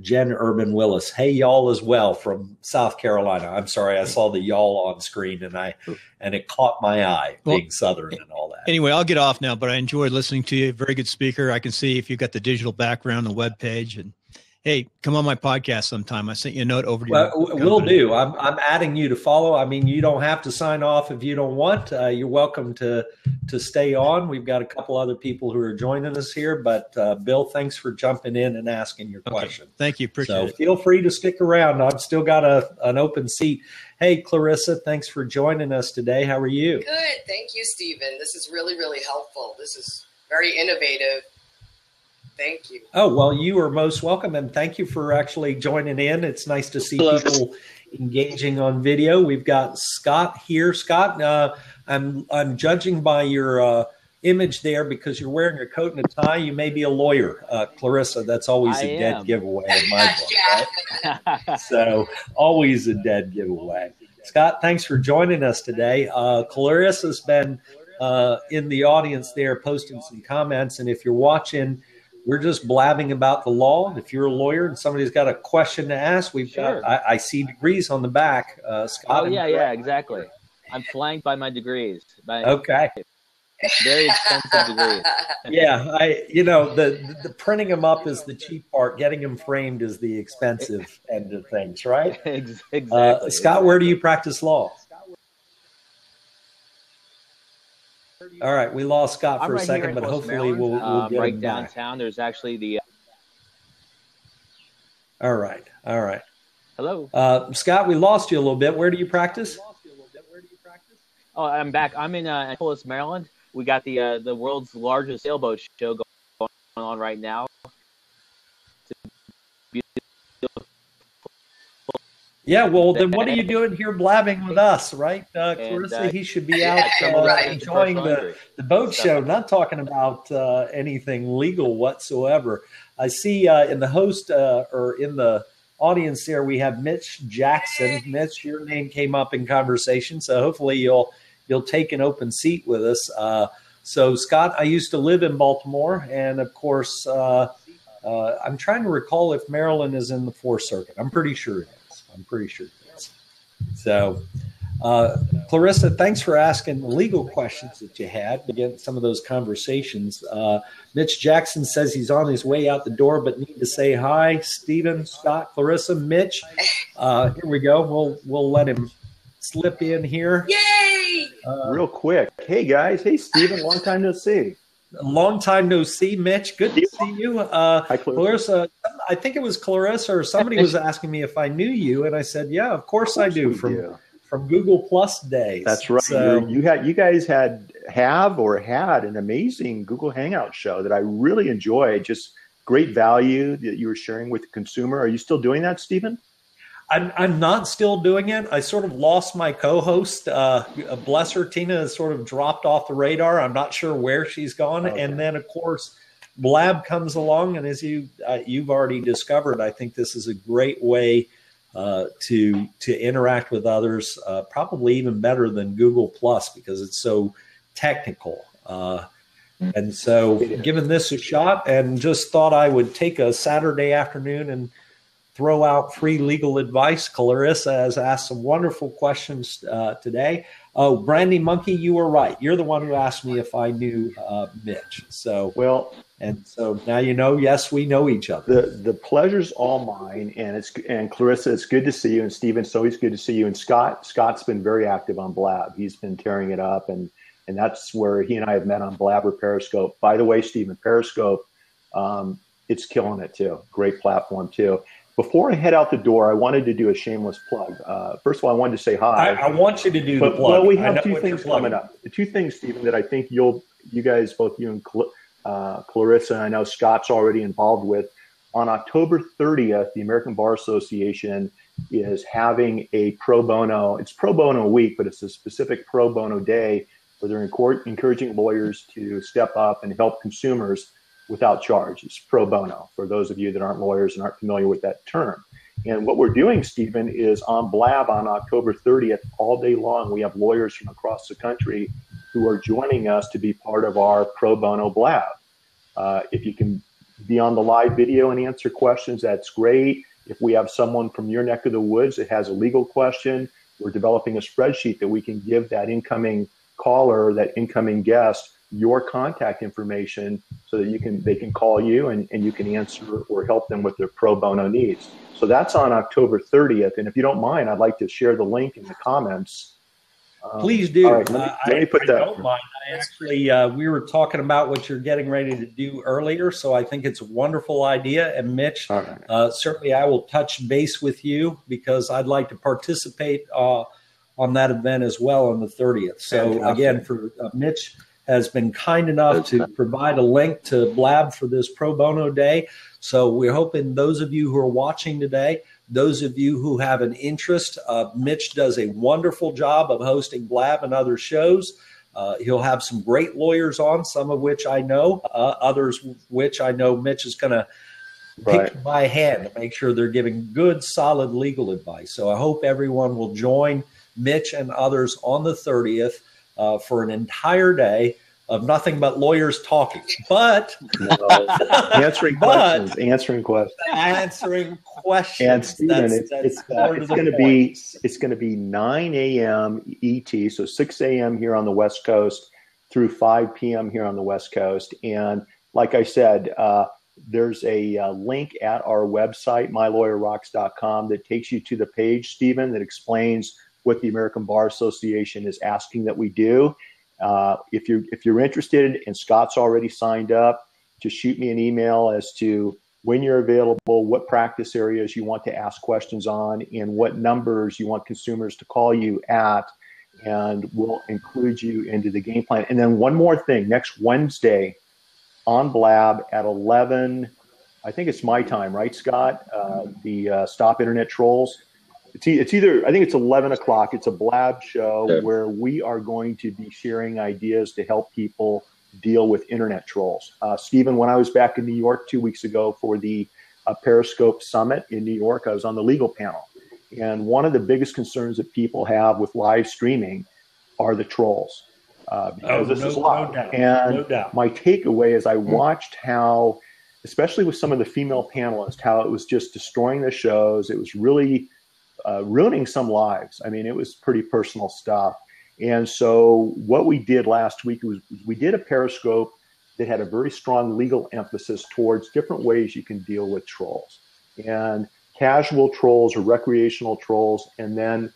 A: Jen Urban Willis, hey y'all as well from South Carolina. I'm sorry, I saw the y'all on screen and it caught my eye, being Southern and all that. Anyway,
C: I'll get off now, but I enjoyed listening to you. Very good speaker. I can see if you've got the digital background, the web page, and hey, come on my podcast sometime. I sent you a note over to you.
A: Well, we'll do. I'm adding you to follow. I mean, you don't have to sign off if you don't want. You're welcome to stay on. We've got a couple other people who are joining us here. But Bill, thanks for jumping in and asking your question.
C: Thank you. Appreciate it.
A: So feel free to stick around. I've still got an open seat. Hey, Clarissa, thanks for joining us today. How are you?
D: Good. Thank you, Stephen. This is really, really helpful. This is very innovative. Thank you. Oh, well, you are most welcome. And thank you for actually joining in. It's nice to see people engaging on video. We've got Scott here. Scott, I'm judging by your image there because you're wearing a coat and a tie. You may be a lawyer. Clarissa, that's always a dead giveaway in my book, right? So always a dead giveaway. Scott, thanks for joining us today. Clarissa's been in the audience there posting some comments. And if you're watching, we're just blabbing about the law. If you're a lawyer and somebody's got a question to ask, we've got, I see degrees on the back, Scott.
E: Oh, yeah, exactly. I'm flanked by my degrees.
A: Okay.
E: Very expensive degrees.
A: Yeah, the printing them up is the cheap part. Getting them framed is the expensive end of things, right?
E: Exactly.
A: Scott, where do you practice law? All right, we lost Scott for a second, but hopefully we'll get
E: right
A: him
E: downtown.
A: Back.
E: There's actually the.
A: All right.
E: Hello,
A: Scott. We lost you a little bit. Where do you practice?
E: Oh, I'm back. I'm in Annapolis, Maryland. We got the world's largest sailboat show going on right now.
A: Yeah, well, then what are you doing here blabbing with us, right? Clarissa, he should be out enjoying the boat show, not talking about anything legal whatsoever. I see in the host or in the audience there, we have Mitch Jackson. Mitch, your name came up in conversation, so hopefully you'll take an open seat with us. So, Scott, I used to live in Baltimore, and of course, I'm trying to recall if Maryland is in the Fourth Circuit. I'm pretty sure it is. So, Clarissa, thanks for asking the legal questions that you had to get some of those conversations. Mitch Jackson says he's on his way out the door, but need to say hi. Stephen, Scott, Clarissa, Mitch. Here we go. We'll let him slip in here.
F: Yay!
G: Real quick. Hey, guys. Hey, Stephen. Long time no see.
A: Long time no see, Mitch. Good to see you.
G: Hi,
A: Clarissa. I think it was Clarissa or somebody was asking me if I knew you, and I said, "Yeah, of course I do." From Google Plus days.
G: That's right.
A: So,
G: you guys had an amazing Google Hangout show that I really enjoyed. Just great value that you were sharing with the consumer. Are you still doing that, Stephen?
A: I'm not still doing it. I sort of lost my co-host. Bless her, Tina has sort of dropped off the radar. I'm not sure where she's gone. Okay. And then, of course, Blab comes along, and as you've already discovered, I think this is a great way to interact with others, probably even better than Google Plus because it's so technical. And so, giving this a shot, and just thought I would take a Saturday afternoon and throw out free legal advice. Clarissa has asked some wonderful questions today. Oh, Brandy Monkey, you were right. You're the one who asked me if I knew Mitch. So now you know. Yes, we know each other.
G: The pleasure's all mine, and Clarissa, it's good to see you, and Stephen, it's always good to see you, and Scott's been very active on Blab. He's been tearing it up, and that's where he and I have met on Blab or Periscope. By the way, Stephen, Periscope, it's killing it too. Great platform too. Before I head out the door, I wanted to do a shameless plug. First of all, I wanted to say hi.
A: I want you to do the plug.
G: Well, we have two things coming up. The two things, Stephen, that I think you guys, both you and Clarissa, and I know Scott's already involved with. On October 30th, the American Bar Association is having a pro bono. It's pro bono week, but it's a specific pro bono day where they're encouraging lawyers to step up and help consumers without charge. It's pro bono for those of you that aren't lawyers and aren't familiar with that term. And what we're doing, Stephen, is on Blab on October 30th, all day long, we have lawyers from across the country who are joining us to be part of our pro bono Blab. If you can be on the live video and answer questions, that's great. If we have someone from your neck of the woods that has a legal question, we're developing a spreadsheet that we can give that incoming caller, that incoming guest, your contact information so that they can call you and you can answer or help them with their pro bono needs. So that's on October 30th. And if you don't mind, I'd like to share the link in the comments.
A: Please do.
G: All right, let me put that.
A: I don't mind. I actually, we were talking about what you're getting ready to do earlier, so I think it's a wonderful idea. And Mitch, certainly I will touch base with you because I'd like to participate on that event as well on the 30th. So again, for Mitch has been kind enough to provide a link to Blab for this pro bono day. So we're hoping those of you who are watching today, those of you who have an interest, Mitch does a wonderful job of hosting Blab and other shows. He'll have some great lawyers on, some of which I know, others which I know Mitch is going to pick by hand to make sure they're giving good, solid legal advice. So I hope everyone will join Mitch and others on the 30th. For an entire day of nothing but lawyers talking, but
G: answering questions. And Stephen, it's going to be 9 a.m. ET, so 6 a.m. here on the West Coast through 5 p.m. here on the West Coast. And like I said, there's a link at our website, mylawyerrocks.com, that takes you to the page, Stephen, that explains what the American Bar Association is asking that we do. If you're interested, and Scott's already signed up, just shoot me an email as to when you're available, what practice areas you want to ask questions on, and what numbers you want consumers to call you at, and we'll include you into the game plan. And then one more thing, next Wednesday on Blab at 11, I think it's my time, right, Scott? The Stop Internet Trolls. It's either, I think it's 11 o'clock. It's a Blab show where we are going to be sharing ideas to help people deal with internet trolls. Stephen, when I was back in New York 2 weeks ago for the Periscope Summit in New York, I was on the legal panel. And one of the biggest concerns that people have with live streaming are the trolls. Because this is live. No doubt. My takeaway is I watched how, especially with some of the female panelists, how it was just destroying the shows. It was really ruining some lives. I mean, it was pretty personal stuff. And so what we did last week was we did a Periscope that had a very strong legal emphasis towards different ways you can deal with trolls. And casual trolls or recreational trolls, and then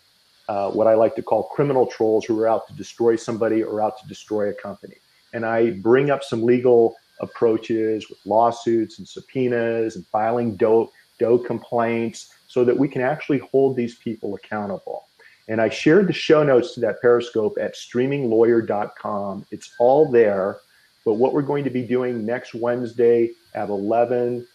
G: what I like to call criminal trolls who are out to destroy somebody or out to destroy a company. And I bring up some legal approaches with lawsuits and subpoenas and filing DOE complaints so that we can actually hold these people accountable. And I shared the show notes to that Periscope at streaminglawyer.com. It's all there. But what we're going to be doing next Wednesday at 11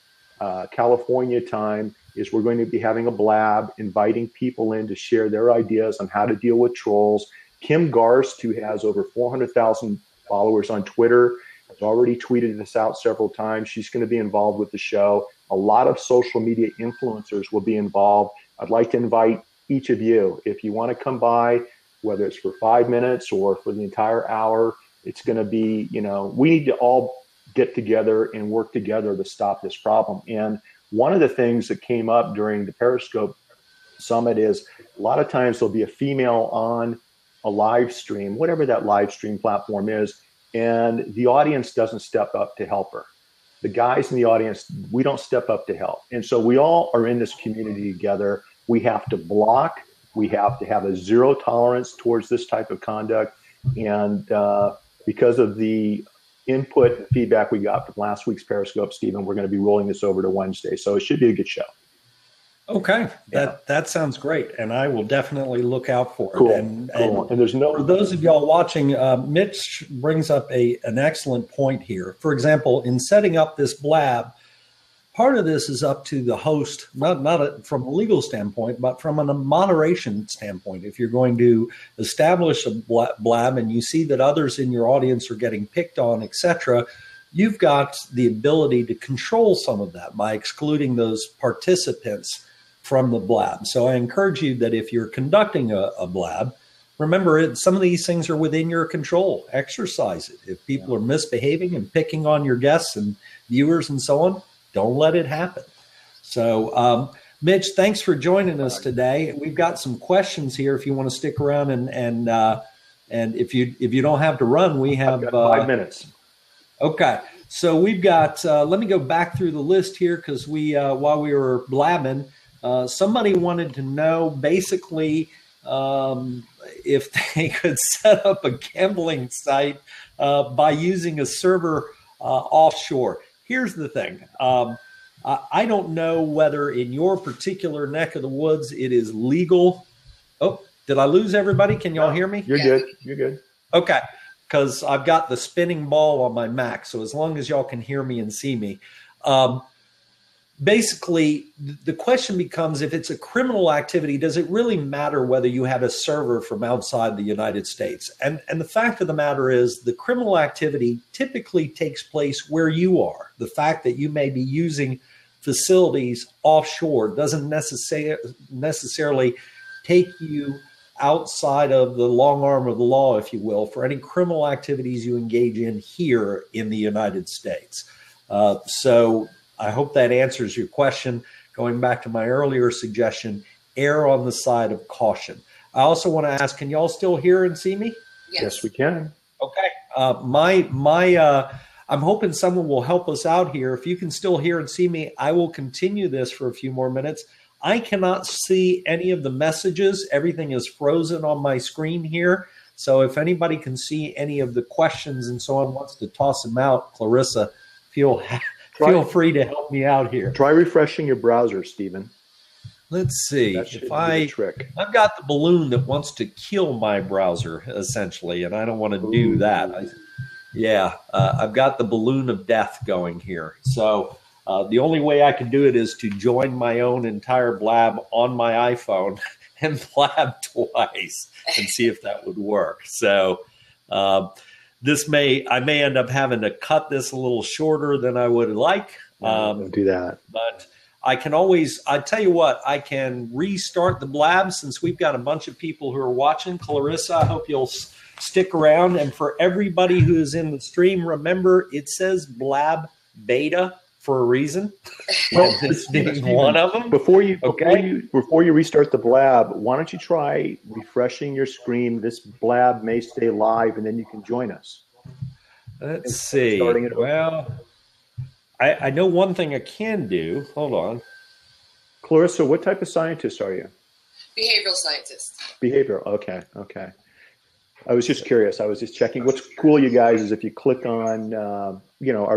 G: California time is we're going to be having a Blab, inviting people in to share their ideas on how to deal with trolls. Kim Garst, who has over 400,000 followers on Twitter, has already tweeted this out several times. She's going to be involved with the show. A lot of social media influencers will be involved. I'd like to invite each of you, if you want to come by, whether it's for 5 minutes or for the entire hour, it's going to be, we need to all get together and work together to stop this problem. And one of the things that came up during the Periscope Summit is a lot of times there'll be a female on a live stream, whatever that live stream platform is, and the audience doesn't step up to help her. The guys in the audience, we don't step up to help. And so we all are in this community together. We have to block. We have to have a zero tolerance towards this type of conduct. And because of the input and feedback we got from last week's Periscope, Stephen, we're going to be rolling this over to Wednesday. So it should be a good show.
A: Okay. That sounds great. And I will definitely look out for it.
G: Cool.
A: And
G: there's
A: for those of y'all watching, Mitch brings up an excellent point here. For example, in setting up this Blab, part of this is up to the host, not from a legal standpoint, but from a moderation standpoint. If you're going to establish a Blab and you see that others in your audience are getting picked on, etc., you've got the ability to control some of that by excluding those participants from the Blab. So I encourage you that if you're conducting a Blab, remember some of these things are within your control. Exercise it. If people are misbehaving and picking on your guests and viewers and so on, don't let it happen. So, Mitch, thanks for joining us today. We've got some questions here. If you want to stick around and if you don't have to run, we have
G: 5 minutes.
A: Okay, so we've got. Let me go back through the list here because while we were blabbing, somebody wanted to know basically if they could set up a gambling site by using a server offshore. Here's the thing. I don't know whether in your particular neck of the woods it is legal. Oh, did I lose everybody? Can y'all hear me?
G: You're good. You're good.
A: Okay, because I've got the spinning ball on my Mac. So as long as y'all can hear me and see me. Basically, the question becomes, if it's a criminal activity, does it really matter whether you have a server from outside the United States? And the fact of the matter is the criminal activity typically takes place where you are. The fact that you may be using facilities offshore doesn't necessarily take you outside of the long arm of the law, if you will, for any criminal activities you engage in here in the United States. So I hope that answers your question. Going back to my earlier suggestion, err on the side of caution. I also want to ask, can y'all still hear and see me?
G: Yes, we can.
A: Okay. I'm hoping someone will help us out here. If you can still hear and see me, I will continue this for a few more minutes. I cannot see any of the messages. Everything is frozen on my screen here. So if anybody can see any of the questions and so on, wants to toss them out, Clarissa, feel free to help me out here.
G: Try refreshing your browser, Stephen.
A: Let's see.
G: If I've
A: got the balloon that wants to kill my browser, essentially, and I don't want to do that. I've got the balloon of death going here. So The only way I can do it is to join my own entire Blab on my iPhone and Blab twice and see if that would work. So I may end up having to cut this a little shorter than I would like.
G: Don't do that.
A: But I tell you what, I can restart the Blab since we've got a bunch of people who are watching. Clarissa, I hope you'll stick around. And for everybody who is in the stream, remember it says Blab Beta for a reason. Well, this being one of them.
G: Before you restart the Blab, why don't you try refreshing your screen? This Blab may stay live, and then you can join us.
A: Let's see. Well, I know one thing I can do. Hold on.
G: Clarissa, what type of scientist are you?
D: Behavioral scientist.
G: Behavioral. Okay. I was just curious. I was just checking. What's cool, you guys, is if you click on our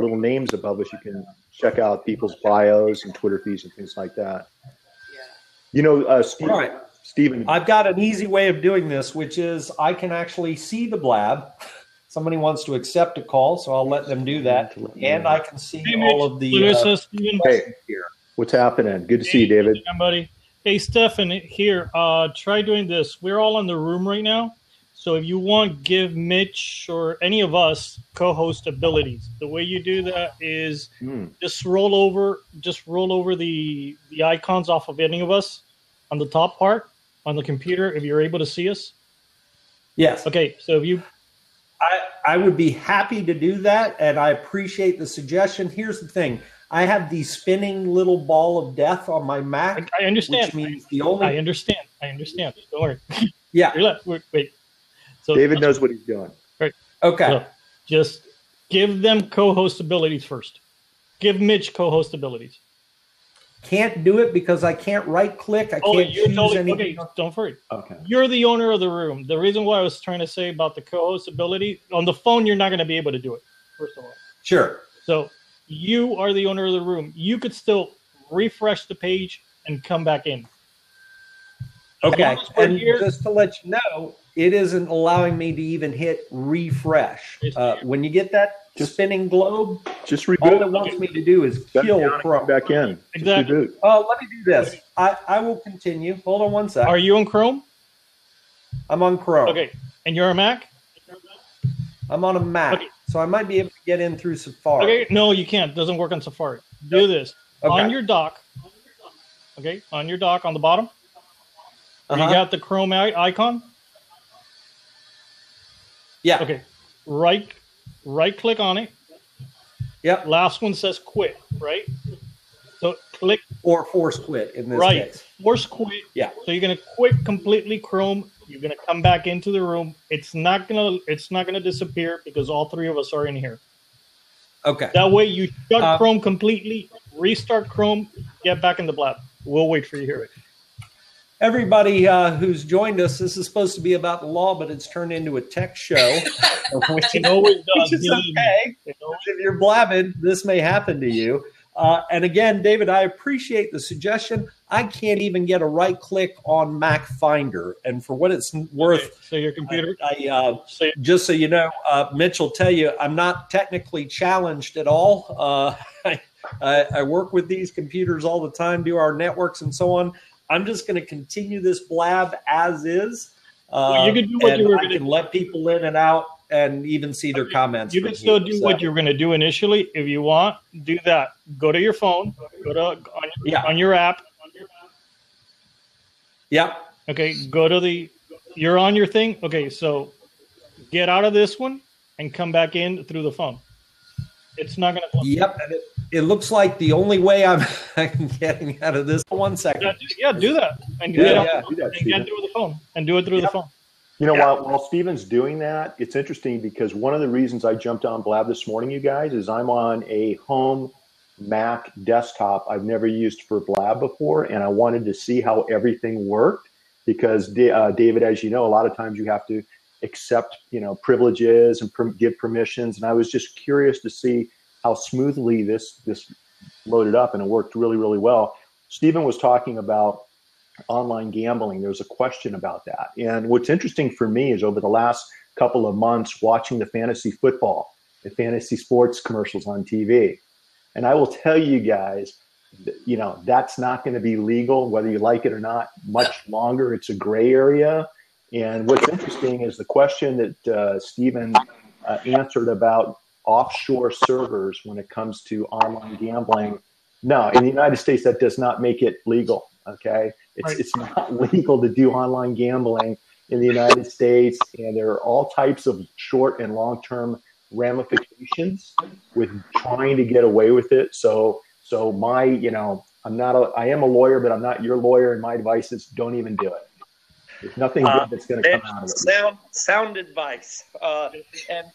G: little names above us, you can check out people's bios and Twitter feeds and things like that. Yeah. Stephen.
A: I've got an easy way of doing this, which is I can actually see the Blab. Somebody wants to accept a call, so I'll let them do that. And I can see all of the
G: hey, what's happening? Good to see you, David.
F: Hey, buddy. Hey, Stefan, here. Try doing this. We're all in the room right now. So if you want, give Mitch or any of us co-host abilities. The way you do that is just roll over the icons off of any of us on the top part on the computer if you're able to see us.
A: Yes.
F: Okay, so if you...
A: I would be happy to do that, and I appreciate the suggestion. Here's the thing. I have the spinning little ball of death on my Mac.
F: I understand.
A: Which means the only...
F: I understand. Don't worry.
A: Yeah.
F: Wait. So,
G: David knows what he's doing.
F: Right.
A: Okay.
F: So just give them co-host abilities first. Give Mitch co-host abilities.
A: Can't do it because I can't right-click. I can't choose anything.
F: Okay, don't worry.
G: Okay.
F: You're the owner of the room. The reason why I was trying to say about the co-host ability, on the phone, you're not going to be able to do it, first of all.
A: Sure.
F: So you are the owner of the room. You could still refresh the page and come back in.
A: Okay. And just to let you know, it isn't allowing me to even hit refresh. When you get that spinning globe,
G: just reboot.
A: All it wants me to do is kill Chrome.
G: Back in.
F: Exactly.
A: Let me do this. I will continue. Hold on one second.
F: Are you on Chrome?
A: I'm on Chrome.
F: Okay. And you're a Mac?
A: I'm on a Mac. Okay. So I might be able to get in through Safari.
F: Okay. No, you can't. It doesn't work on Safari. Do this. Okay. On your dock. Okay. On your dock on the bottom. You got the Chrome icon?
A: Yeah.
F: Okay. Right click on it.
A: Yep.
F: Last one says quit, right? So click
A: or force quit in this case.
F: Force quit.
A: Yeah.
F: So you're gonna quit completely Chrome. You're gonna come back into the room. It's not gonna disappear because all three of us are in here.
A: Okay.
F: That way you shut Chrome completely, restart Chrome, get back in the Blab. We'll wait for you here.
A: Everybody who's joined us, this is supposed to be about the law, but it's turned into a tech show. Which is okay. If you're blabbing, this may happen to you. And again, David, I appreciate the suggestion. I can't even get a right click on Mac Finder. And for what it's worth,
F: okay, so your computer.
A: Just so you know, Mitch will tell you, I'm not technically challenged at all. I work with these computers all the time, do our networks and so on. I'm just going to continue this Blab as is.
F: You can do what you were going to do.
A: Let people in and out and even see their comments.
F: You can still do what you were going to do initially. If you want, do that. Go to your phone. Go to on your app.
A: Yeah.
F: Okay. Go to you're on your thing. Okay. So get out of this one and come back in through the phone. It's not going to.
A: Yep. It looks like the only way I'm getting out of this. 1 second.
F: Yeah, do that. And get through the phone. And do it through the phone.
G: You know, while Steven's doing that, it's interesting because one of the reasons I jumped on Blab this morning, you guys, is I'm on a home Mac desktop I've never used for Blab before, and I wanted to see how everything worked because, David, as you know, a lot of times you have to accept, privileges and give permissions, and I was just curious to see how smoothly this loaded up, and it worked really, really well. Stephen was talking about online gambling. There was a question about that. And what's interesting for me is over the last couple of months watching the fantasy football, the fantasy sports commercials on TV, And I will tell you guys, you know, that's not going to be legal, whether you like it or not, much longer. It's a gray area. And what's interesting is the question that Stephen answered about offshore servers when it comes to online gambling. No, in the United States, that does not make it legal. Okay, it's not legal to do online gambling in the United States, and there are all types of short and long-term ramifications with trying to get away with it. So my, you know, I am a lawyer, but I'm not your lawyer, and my advice is don't even do it. There's nothing good that's going to come out of it.
A: Sound advice. And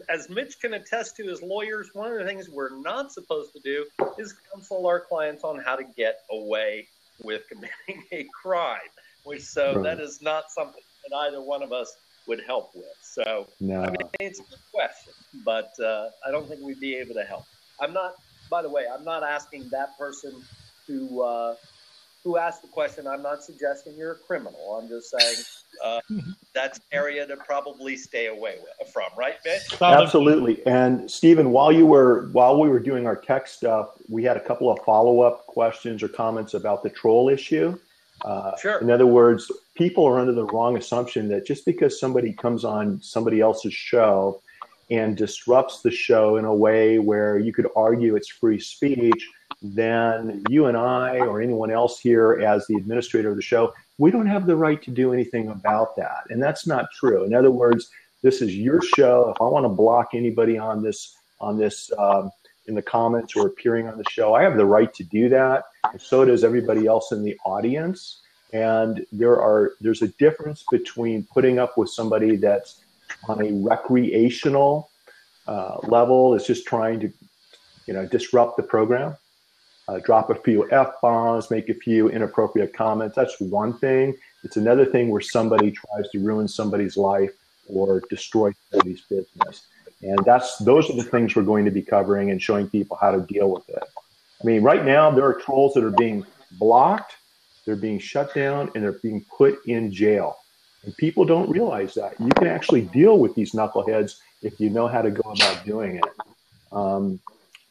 A: as Mitch can attest to as lawyers, one of the things we're not supposed to do is counsel our clients on how to get away with committing a crime. That is not something that either one of us would help with. So, no. I mean, it's a good question, but I don't think we'd be able to help. By the way, I'm not asking that person who asked the question, I'm not suggesting you're a criminal. I'm just saying that's an area to probably stay away from, right, Mitch?
G: Absolutely. And Stephen, while we were doing our tech stuff, we had a couple of follow-up questions or comments about the troll issue.
A: Sure.
G: In other words, people are under the wrong assumption that just because somebody comes on somebody else's show and disrupts the show in a way where you could argue it's free speech, then you and I or anyone else here as the administrator of the show, we don't have the right to do anything about that. And that's not true. In other words, this is your show. If I want to block anybody on this in the comments or appearing on the show, I have the right to do that. And so does everybody else in the audience. And there's a difference between putting up with somebody that's on a recreational level, is just trying to, you know, disrupt the program. Drop a few F-bombs, make a few inappropriate comments. That's one thing. It's another thing where somebody tries to ruin somebody's life or destroy somebody's business. And those are the things we're going to be covering and showing people how to deal with it. I mean, right now there are trolls that are being blocked, they're being shut down, and they're being put in jail. And people don't realize that. You can actually deal with these knuckleheads if you know how to go about doing it.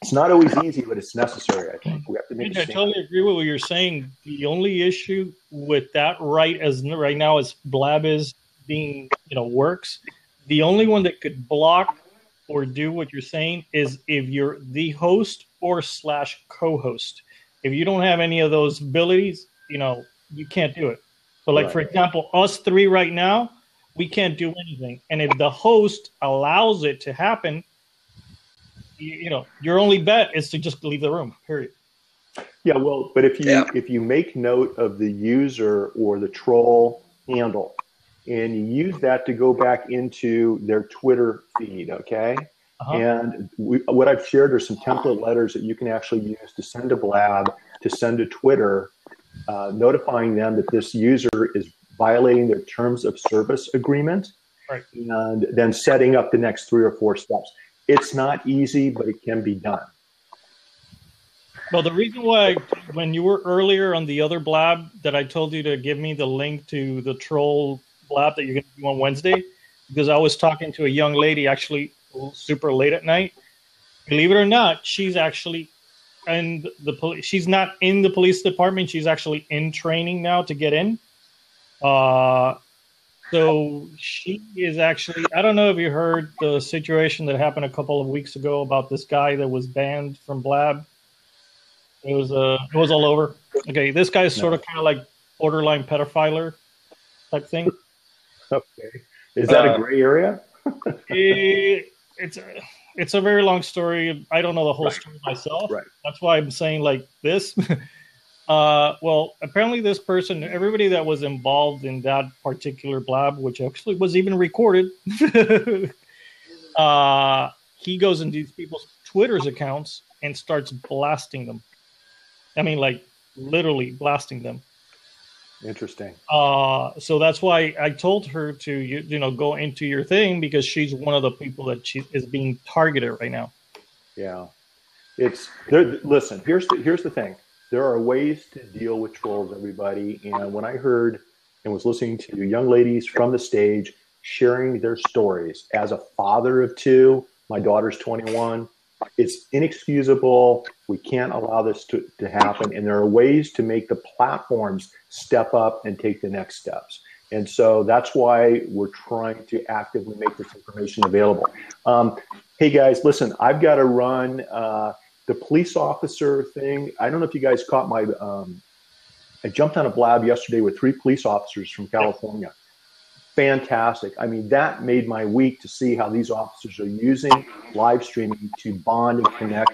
G: It's not always easy, but it's necessary, I think. We have to make
F: I totally agree with what you're saying. The only issue with that right now as Blab is being, you know, works, the only one that could block or do what you're saying is if you're the host or / co-host. If you don't have any of those abilities, you know, you can't do it. So like, for example, us three right now, we can't do anything. And if the host allows it to happen, you know, your only bet is to just leave the room, period.
G: Yeah, well, but if you make note of the user or the troll handle and you use that to go back into their Twitter feed, okay? And what I've shared are some template letters that you can actually use to send to Blab, to send to Twitter, notifying them that this user is violating their terms of service agreement, and then setting up the next 3 or 4 steps. It's not easy, but it can be done.
F: Well, the reason why, when you were earlier on the other Blab, that I told you to give me the link to the troll Blab that you're going to do on Wednesday, because I was talking to a young lady actually super late at night. Believe it or not, she's actually in the police. She's not in the police department. She's actually in training now to get in. So she is actually, I don't know if you heard the situation that happened a couple of weeks ago about this guy that was banned from Blab. It was all over. Okay, this guy is sort of kind of like borderline pedophile type thing.
G: Okay, is that a gray area?
F: It's a very long story. I don't know the whole story myself. That's why I'm saying like this. Well, apparently this person, everybody that was involved in that particular Blab, which actually was even recorded, he goes into these people's Twitter's accounts and starts blasting them. I mean, like literally blasting them.
G: Interesting.
F: So that's why I told her to, you know, go into your thing, because she's one of the people that she is being targeted right now.
G: Yeah. Listen, here's the thing. There are ways to deal with trolls, everybody. And when I heard and was listening to young ladies from the stage sharing their stories as a father of 2, my daughter's 21, It's inexcusable. We can't allow this to happen. And there are ways to make the platforms step up and take the next steps. And so that's why we're trying to actively make this information available. Hey, guys, listen, I've got to run the police officer thing. I don't know if you guys caught my I jumped on a Blab yesterday with 3 police officers from California. Fantastic. I mean, that made my week to see how these officers are using live streaming to bond and connect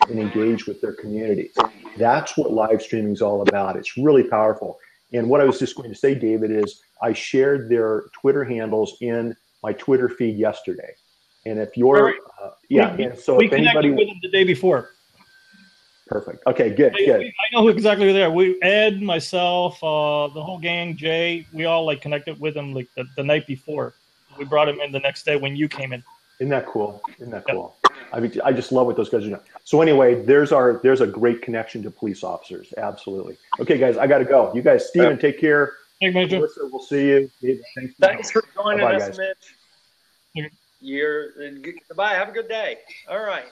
G: and engage with their communities. That's what live streaming is all about. It's really powerful. And what I was just going to say, David, is I shared their Twitter handles in my Twitter feed yesterday. And if you're, and so
F: we
G: if anybody
F: connected with them the day before.
G: Perfect. Okay, good.
F: I know exactly who they are. Ed, myself, the whole gang, Jay, we all like connected with them like the night before. We brought him in the next day when you came in.
G: Isn't that cool? I mean, I just love what those guys are doing. So anyway, there's a great connection to police officers. Absolutely. Okay, guys, I got to go. You guys, Steven, take care.
F: Hey, Major.
G: Melissa, we'll see you.
D: Thanks for joining us,
G: guys.
D: Mitch. Goodbye. Have a good day. All right.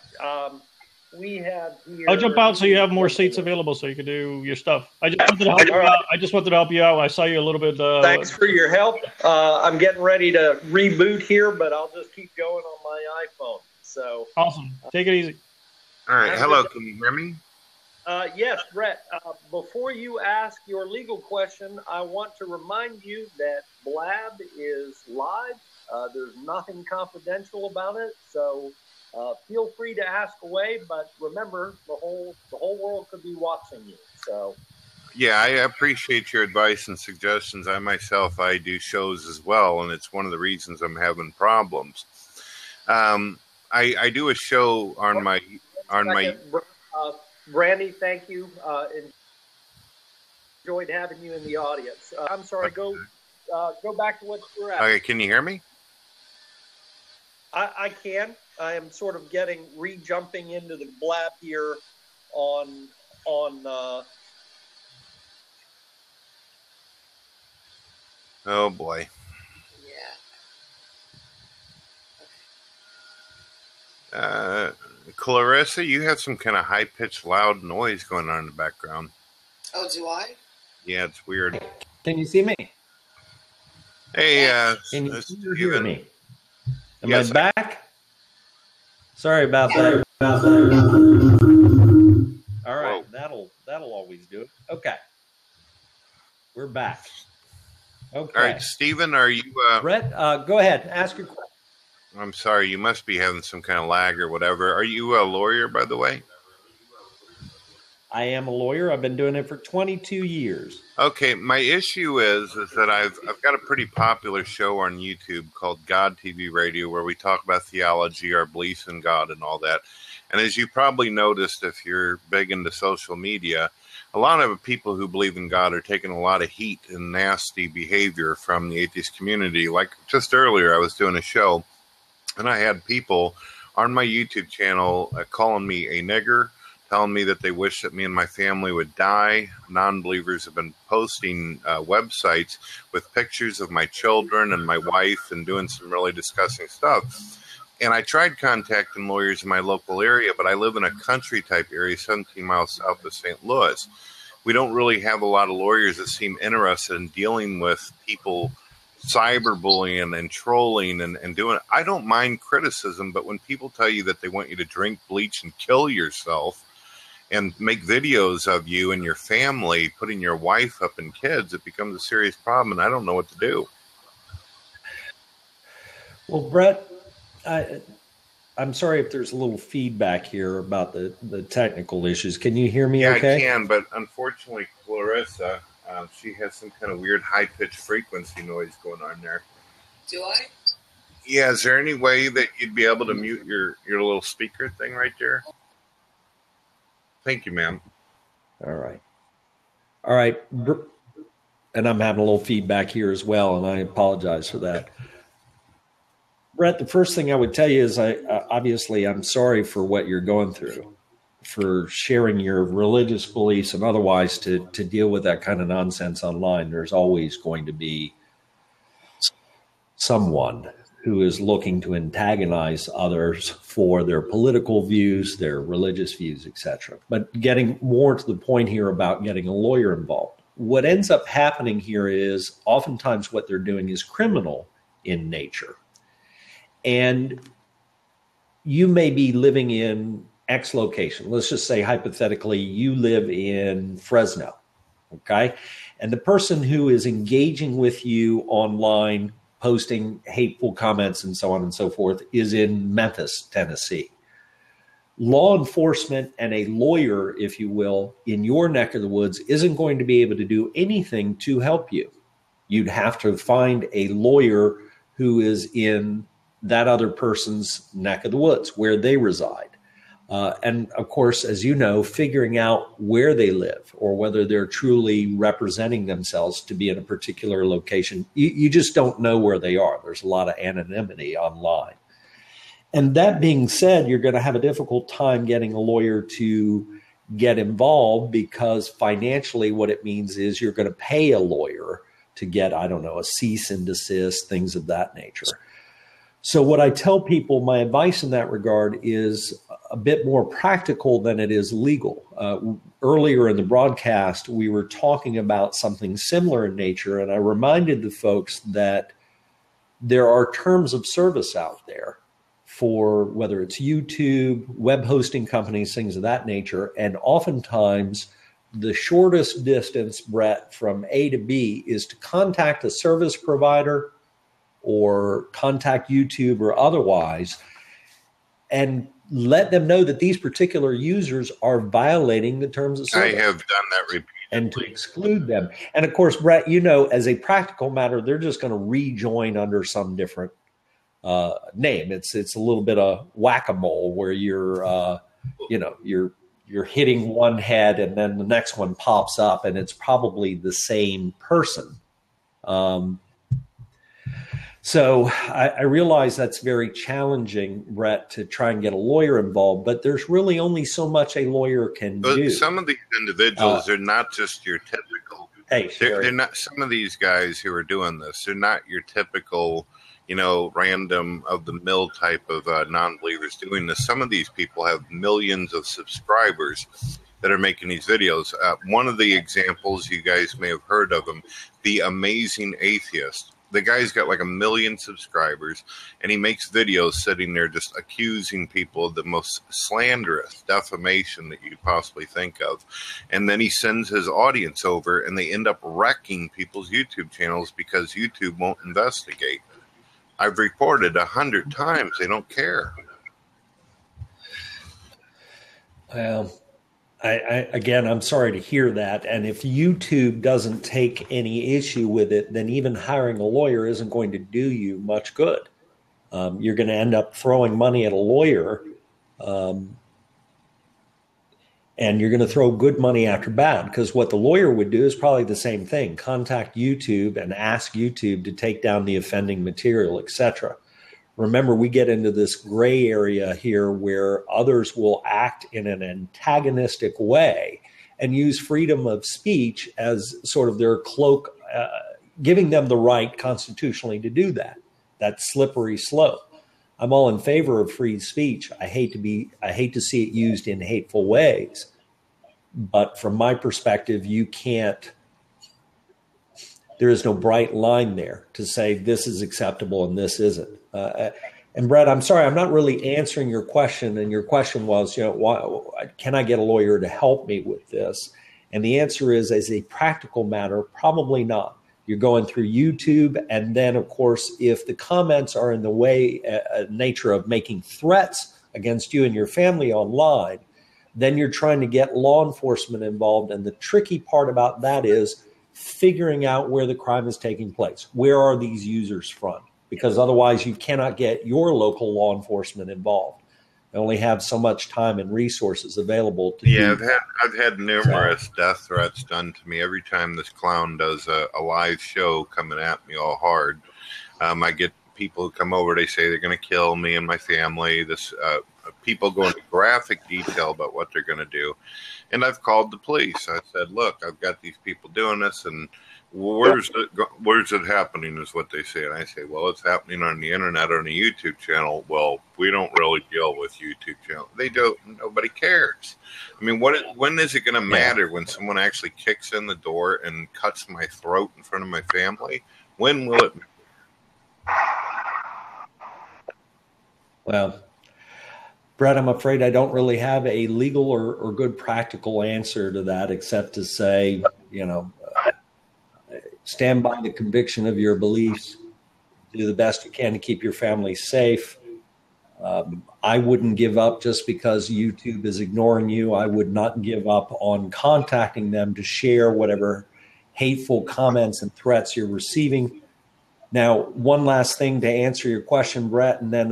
D: We have here.
F: I'll jump out so you have more seats available so you can do your stuff. I just wanted to help you out. I just wanted to help you out. I saw you a little bit.
D: Thanks for your help. I'm getting ready to reboot here, but I'll just keep going on my iPhone. So
F: awesome. Take it easy.
B: All right. Hello. Can you hear me?
D: Yes, Brett. Before you ask your legal question, I want to remind you that Blab is live. There's nothing confidential about it, so feel free to ask away. But remember, the whole world could be watching you. So,
B: yeah, I appreciate your advice and suggestions. I do shows as well, and it's one of the reasons I'm having problems. I do a show on my.
D: Brandy, thank you. Enjoyed having you in the audience. I'm sorry. Go back to what you were at.
B: Okay, can you hear me?
D: I can. I am sort of jumping into the Blab here on.
B: Oh boy.
D: Yeah.
B: Clarissa, you have some kind of high-pitched, loud noise going on in the background.
D: Oh, do I?
B: Yeah, it's weird.
A: Can you see me?
B: Hey,
A: can you hear me? Am
B: Yes,
A: I back? Sorry about that. All right,
B: Whoa.
A: that'll always do it. Okay, we're back. Okay.
B: All right, Stephen, are you?
A: Brett, go ahead. Ask your question.
B: I'm sorry, you must be having some kind of lag or whatever. Are you a lawyer, by the way?
A: I am a lawyer. I've been doing it for 22 years.
B: Okay, my issue is that I've got a pretty popular show on YouTube called God TV Radio where we talk about theology, our beliefs in God, and all that. And as you probably noticed, if you're big into social media, a lot of people who believe in God are taking a lot of heat and nasty behavior from the atheist community. Like just earlier, I was doing a show, and I had people on my YouTube channel calling me a nigger, telling me that they wish that me and my family would die. Non-believers have been posting websites with pictures of my children and my wife and doing some really disgusting stuff. And I tried contacting lawyers in my local area, but I live in a country-type area 17 miles south of St. Louis. We don't really have a lot of lawyers that seem interested in dealing with people cyberbullying and trolling and doing it. I don't mind criticism, but when people tell you that they want you to drink bleach and kill yourself and make videos of you and your family, putting your wife up and kids, it becomes a serious problem, and I don't know what to do.
A: Well, Brett, I'm sorry if there's a little feedback here about the technical issues. Can you hear me okay?
B: I can, but unfortunately, Clarissa, she has some kind of weird high-pitched frequency noise going on there.
D: Do I?
B: Yeah, is there any way that you'd be able to mute your little speaker thing right there? Thank you, ma'am.
A: All right. And I'm having a little feedback here as well, and I apologize for that. Brett, the first thing I would tell you is obviously I'm sorry for what you're going through, for sharing your religious beliefs and otherwise to deal with that kind of nonsense online. There's always going to be someone who is looking to antagonize others for their political views, their religious views, etc. But getting more to the point here about getting a lawyer involved. What ends up happening here is oftentimes what they're doing is criminal in nature. And you may be living in X location. Let's just say hypothetically you live in Fresno, okay? And the person who is engaging with you online, posting hateful comments and so on and so forth, is in Memphis, Tennessee. Law enforcement and a lawyer, if you will, in your neck of the woods isn't going to be able to do anything to help you. You'd have to find a lawyer who is in that other person's neck of the woods where they reside. And of course, as you know, figuring out where they live or whether they're truly representing themselves to be in a particular location, you just don't know where they are. There's a lot of anonymity online. And that being said, you're going to have a difficult time getting a lawyer to get involved because financially what it means is you're going to pay a lawyer to get, I don't know, a cease and desist, things of that nature. So what I tell people, my advice in that regard is a bit more practical than it is legal. Earlier in the broadcast, we were talking about something similar in nature, and I reminded the folks that there are terms of service out there for whether it's YouTube, web hosting companies, things of that nature, and oftentimes the shortest distance, Brett, from A to B is to contact a service provider or contact YouTube or otherwise and let them know that these particular users are violating the terms of service.
B: I have done that repeatedly.
A: And to exclude them. And of course, Brett, you know, as a practical matter, they're just going to rejoin under some different name. It's a little bit of whack-a-mole where you're hitting one head and then the next one pops up and it's probably the same person. So I realize that's very challenging, Brett, to try and get a lawyer involved, but there's really only so much a lawyer can do.
B: Some of these individuals are not just your typical.
A: Hey,
B: they're not. Some of these guys who are doing this, they're not your typical, random of the mill type of non-believers doing this. Some of these people have millions of subscribers that are making these videos. One of the examples, you guys may have heard of him, The Amazing Atheist. The guy's got like 1 million subscribers, and he makes videos sitting there just accusing people of the most slanderous defamation that you could possibly think of. And then he sends his audience over, and they end up wrecking people's YouTube channels because YouTube won't investigate. I've reported 100 times. They don't care.
A: Well, I'm sorry to hear that. And if YouTube doesn't take any issue with it, then even hiring a lawyer isn't going to do you much good. You're going to end up throwing money at a lawyer, and you're going to throw good money after bad, because what the lawyer would do is probably the same thing: contact YouTube and ask YouTube to take down the offending material, etc. Remember, we get into this gray area here where others will act in an antagonistic way and use freedom of speech as sort of their cloak, giving them the right constitutionally to do that. That slippery slope. I'm all in favor of free speech. I hate to see it used in hateful ways. But from my perspective, there is no bright line there to say this is acceptable and this isn't. And Brett, I'm sorry, I'm not really answering your question. And your question was, why, can I get a lawyer to help me with this? And the answer is, as a practical matter, probably not. You're going through YouTube. And then, of course, if the comments are in the way, nature of making threats against you and your family online, then you're trying to get law enforcement involved. And the tricky part about that is figuring out where the crime is taking place. Where are these users from? Because otherwise you cannot get your local law enforcement involved. They only have so much time and resources available to do.
B: I've had numerous death threats done to me every time this clown does a live show coming at me all hard. I get people who come over, they say they're going to kill me and my family. This
H: people go into graphic detail about what they're going to do. And I've called the police. I said, look, I've got these people doing this, and where's it happening is what they say. And I say, well, it's happening on the internet, on a YouTube channel. Well, we don't really deal with YouTube channels. They don't. Nobody cares. I mean, when is it going to matter when someone actually kicks in the door and cuts my throat in front of my family? When will it matter?
A: Well, Brett, I'm afraid I don't really have a legal or good practical answer to that, except to say, stand by the conviction of your beliefs, do the best you can to keep your family safe. I wouldn't give up just because YouTube is ignoring you. I would not give up on contacting them to share whatever hateful comments and threats you're receiving. Now, one last thing to answer your question, Brett, and then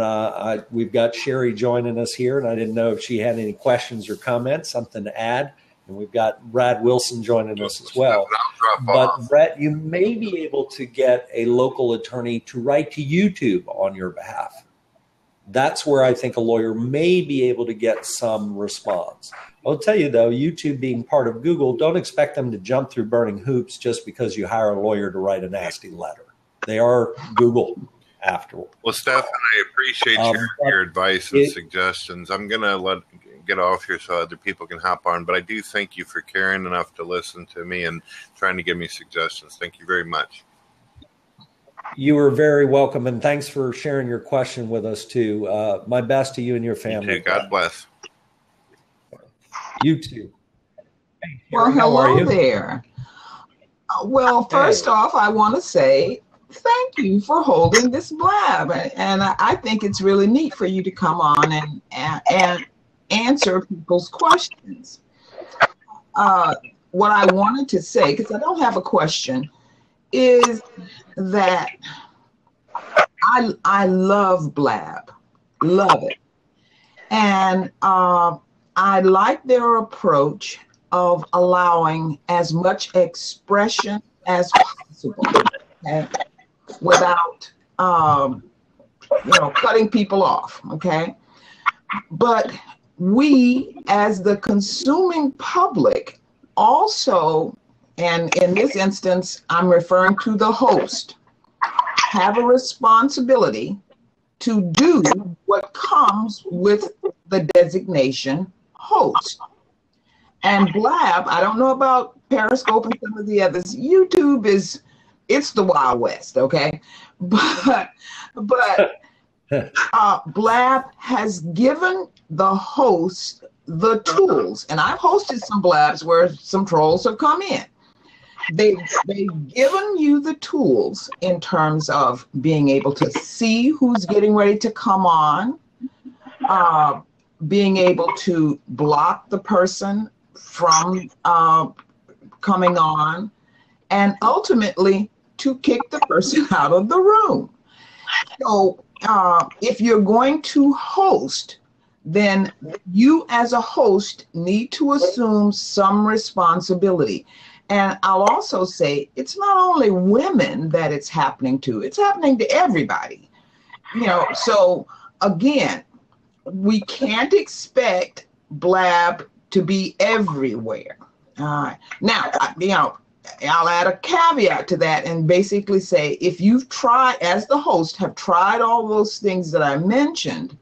A: we've got Sherry joining us here, and I didn't know if she had any questions or comments, something to add. And we've got Brad Wilson joining us as well. But, Brett, you may be able to get a local attorney to write to YouTube on your behalf. That's where I think a lawyer may be able to get some response. I'll tell you, though, YouTube being part of Google, don't expect them to jump through burning hoops just because you hire a lawyer to write a nasty letter. They are Google after all.
H: Well, Steph, I appreciate your advice and suggestions. I'm going to get off here so other people can hop on, but I do thank you for caring enough to listen to me and trying to give me suggestions. Thank you very much.
A: You are very welcome, and thanks for sharing your question with us, too. My best to you and your family.
H: You too. God bless.
A: You too.
I: Hey, Sherry, well, hello there. Well, first off, I want to say thank you for holding this blab, and I think it's really neat for you to come on and answer people's questions. What I wanted to say, because I don't have a question, is that I love Blab, love it, and I like their approach of allowing as much expression as possible, okay, without cutting people off, okay? But we, as the consuming public, also, and in this instance, I'm referring to the host, have a responsibility to do what comes with the designation host. And Blab, I don't know about Periscope and some of the others, YouTube it's the Wild West, okay? But Blab has given the host the tools, and I've hosted some Blabs where some trolls have come in. They've given you the tools in terms of being able to see who's getting ready to come on, being able to block the person from coming on, and ultimately to kick the person out of the room. So if you're going to host, then you as a host need to assume some responsibility. And I'll also say it's not only women that it's happening to, it's happening to everybody. So again, we can't expect Blab to be everywhere. Now, I'll add a caveat to that and basically say, if you've tried, as the host, have tried all those things that I mentioned,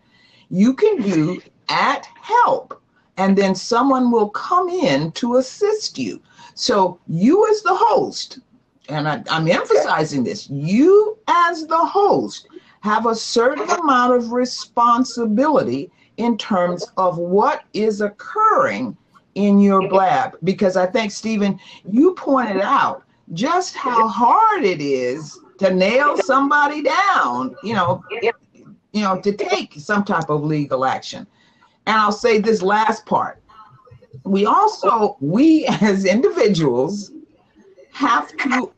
I: you can do @help, and then someone will come in to assist you. So you as the host, and I'm emphasizing this, you as the host have a certain amount of responsibility in terms of what is occurring in your Blab, because I think, Stephen, you pointed out just how hard it is to nail somebody down, to take some type of legal action. And I'll say this last part. We as individuals have to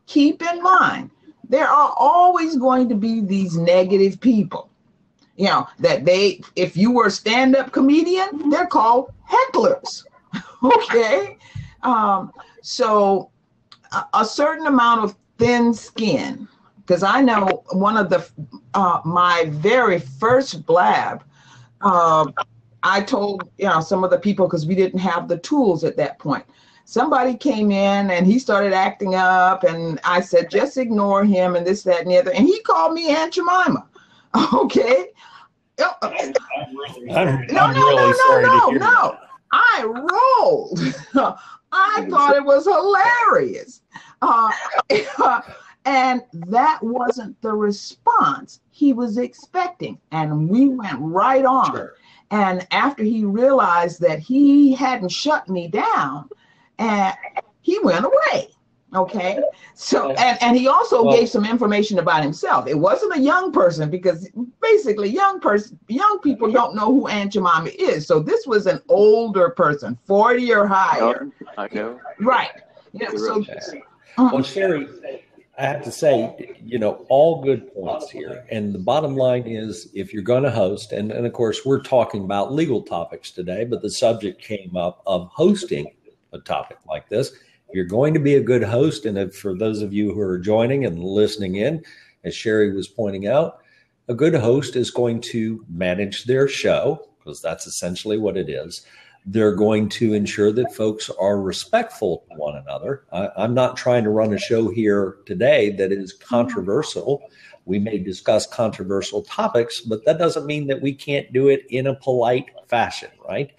I: keep in mind, there are always going to be these negative people, that if you were a stand-up comedian, they're called hecklers. Okay. So a certain amount of thin skin, because I know one of my very first Blab, I told some of the people, because we didn't have the tools at that point. Somebody came in and he started acting up, and I said, just ignore him and this, that, and the other. And he called me Aunt Jemima. Okay. No. I rolled. I thought it was hilarious. And that wasn't the response he was expecting. And we went right on. Sure. And after he realized that he hadn't shut me down, and he went away. Okay. So, and he also gave some information about himself. It wasn't a young person, because basically young people don't know who Aunt Jemima is. So this was an older person, 40 or higher.
E: I know.
I: Right. Yeah. So,
A: well, Sherry, I have to say, all good points here. And the bottom line is, if you're going to host, and of course, we're talking about legal topics today, but the subject came up of hosting a topic like this. If you're going to be a good host, and for those of you who are joining and listening in, as Sherry was pointing out, a good host is going to manage their show, because that's essentially what it is. They're going to ensure that folks are respectful to one another. I'm not trying to run a show here today that is controversial. We may discuss controversial topics, but that doesn't mean that we can't do it in a polite fashion, right?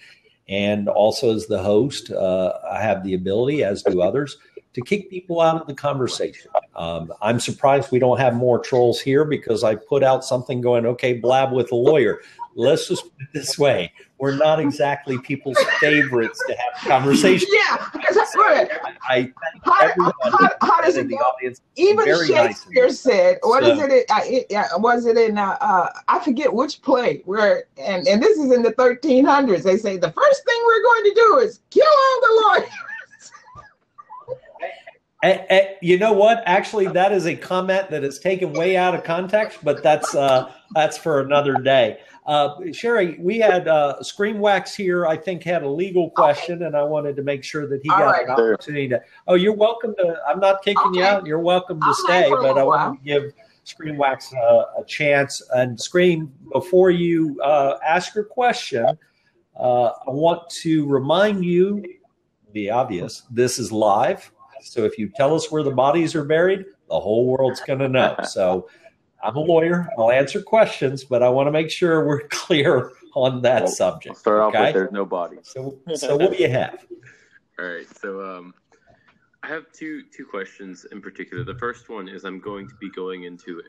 A: And also, as the host, I have the ability, as do others, to kick people out of the conversation. I'm surprised we don't have more trolls here, because I put out something going, okay, blab with a lawyer. Let's just put it this way. We're not exactly people's favorites to have conversations.
I: Yeah.
A: I how does it go? Audience,
I: even Shakespeare nice said, was it in, I forget which play, where, and this is in the 1300s. They say the first thing we're going to do is kill all the lawyers.
A: You know what? Actually, that is a comment that is taken way out of context, but that's for another day. Sherry, we had Screamwax here, I think, had a legal question, and I wanted to make sure that he got an opportunity to. Oh, you're welcome to. I'm not kicking you out. You're welcome to stay, but I want to give Screamwax a chance. And Scream, before you ask your question, I want to remind you, the obvious, this is live. So if you tell us where the bodies are buried, the whole world's going to know. So I'm a lawyer. I'll answer questions, but I want to make sure we're clear on that subject.
E: I'll start off with there's no bodies.
A: So what do you have?
J: All right. So I have two questions in particular. The first one is, I'm going to be going into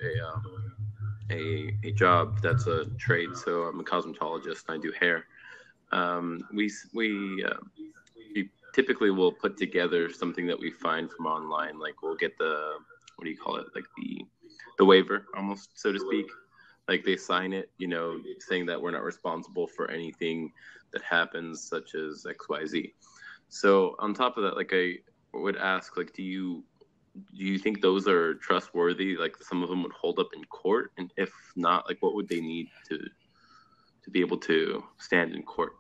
J: a job that's a trade. So I'm a cosmetologist and I do hair. We typically will put together something that we find from online. Like, we'll get the, what do you call it? Like the waiver, almost, so to speak. Like, they sign it, saying that we're not responsible for anything that happens, such as XYZ. So on top of that, like, I would ask, like, do you think those are trustworthy? Like, some of them would hold up in court, and if not, like, what would they need to be able to stand in court?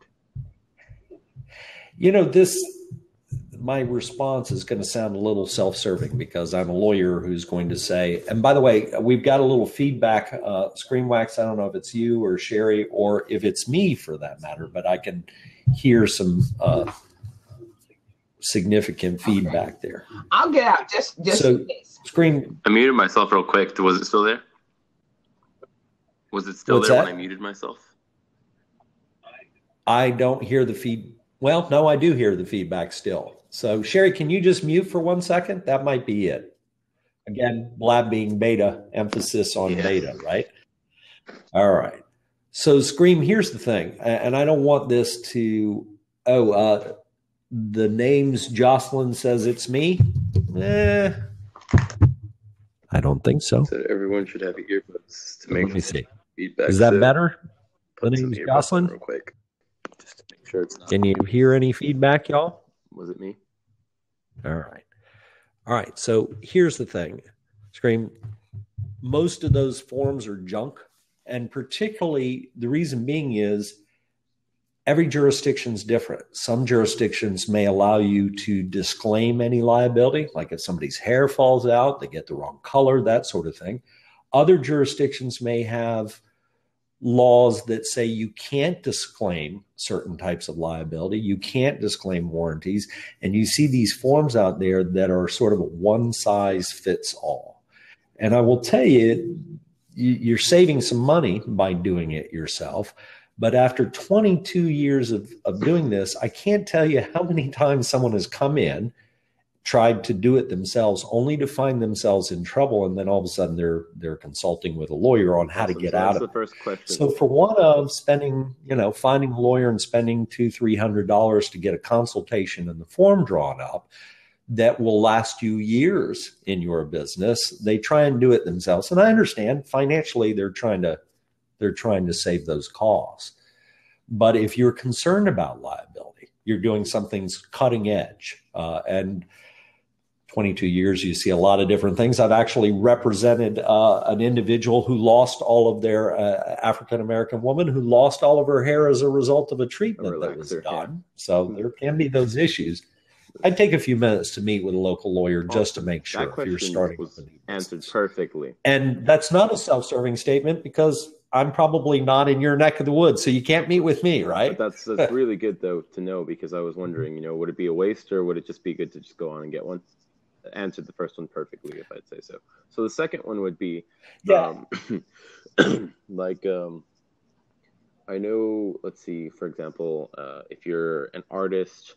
A: My response is going to sound a little self-serving, because I'm a lawyer who's going to say, and by the way, we've got a little feedback, Screamwax, I don't know if it's you or Sherry, or if it's me for that matter, but I can hear some significant feedback there.
I: I'll get out just
A: so Scream.
J: I muted myself real quick. Was it still there? Was it still there when I muted myself?
A: I don't hear the feed. Well, no, I do hear the feedback still. So, Sherry, can you just mute for 1 second? That might be it. Again, Blab being beta, emphasis on beta, right? All right. So, Scream, here's the thing, and I don't want this to, the names Jocelyn says it's me. I don't think so.
J: So everyone should have earbuds to make
A: Let me see.
J: feedback.
A: Is that better? The name's Jocelyn?
J: Real quick. Just to make sure it's not.
A: Can you hear any feedback, y'all?
J: Was it me?
A: All right. So here's the thing, Scream. Most of those forms are junk. And particularly the reason being is every jurisdiction's different. Some jurisdictions may allow you to disclaim any liability, like if somebody's hair falls out, they get the wrong color, that sort of thing. Other jurisdictions may have laws that say you can't disclaim certain types of liability, you can't disclaim warranties, and you see these forms out there that are sort of a one size fits all. And I will tell you, you're saving some money by doing it yourself. But after 22 years of doing this, I can't tell you how many times someone has come in, tried to do it themselves, only to find themselves in trouble, and then all of a sudden they're consulting with a lawyer on how to get out of it. That's the first question. So for one of spending, finding a lawyer and spending $200-300 to get a consultation and the form drawn up that will last you years in your business, they try and do it themselves. And I understand financially they're trying to save those costs. But if you're concerned about liability, you're doing something cutting edge, and 22 years, you see a lot of different things. I've actually represented an individual who lost all of their African-American woman who lost all of her hair as a result of a treatment that was done. So there can be those issues. I'd take a few minutes to meet with a local lawyer just to make sure if you're starting with a new
J: answered perfectly.
A: And that's not a self-serving statement because I'm probably not in your neck of the woods, so you can't meet with me, right?
J: But that's really good, though, to know, because I was wondering, would it be a waste or would it just be good to just go on and get one? Answered the first one perfectly, if I'd say so. So the second one would be, I know, let's see, for example, if you're an artist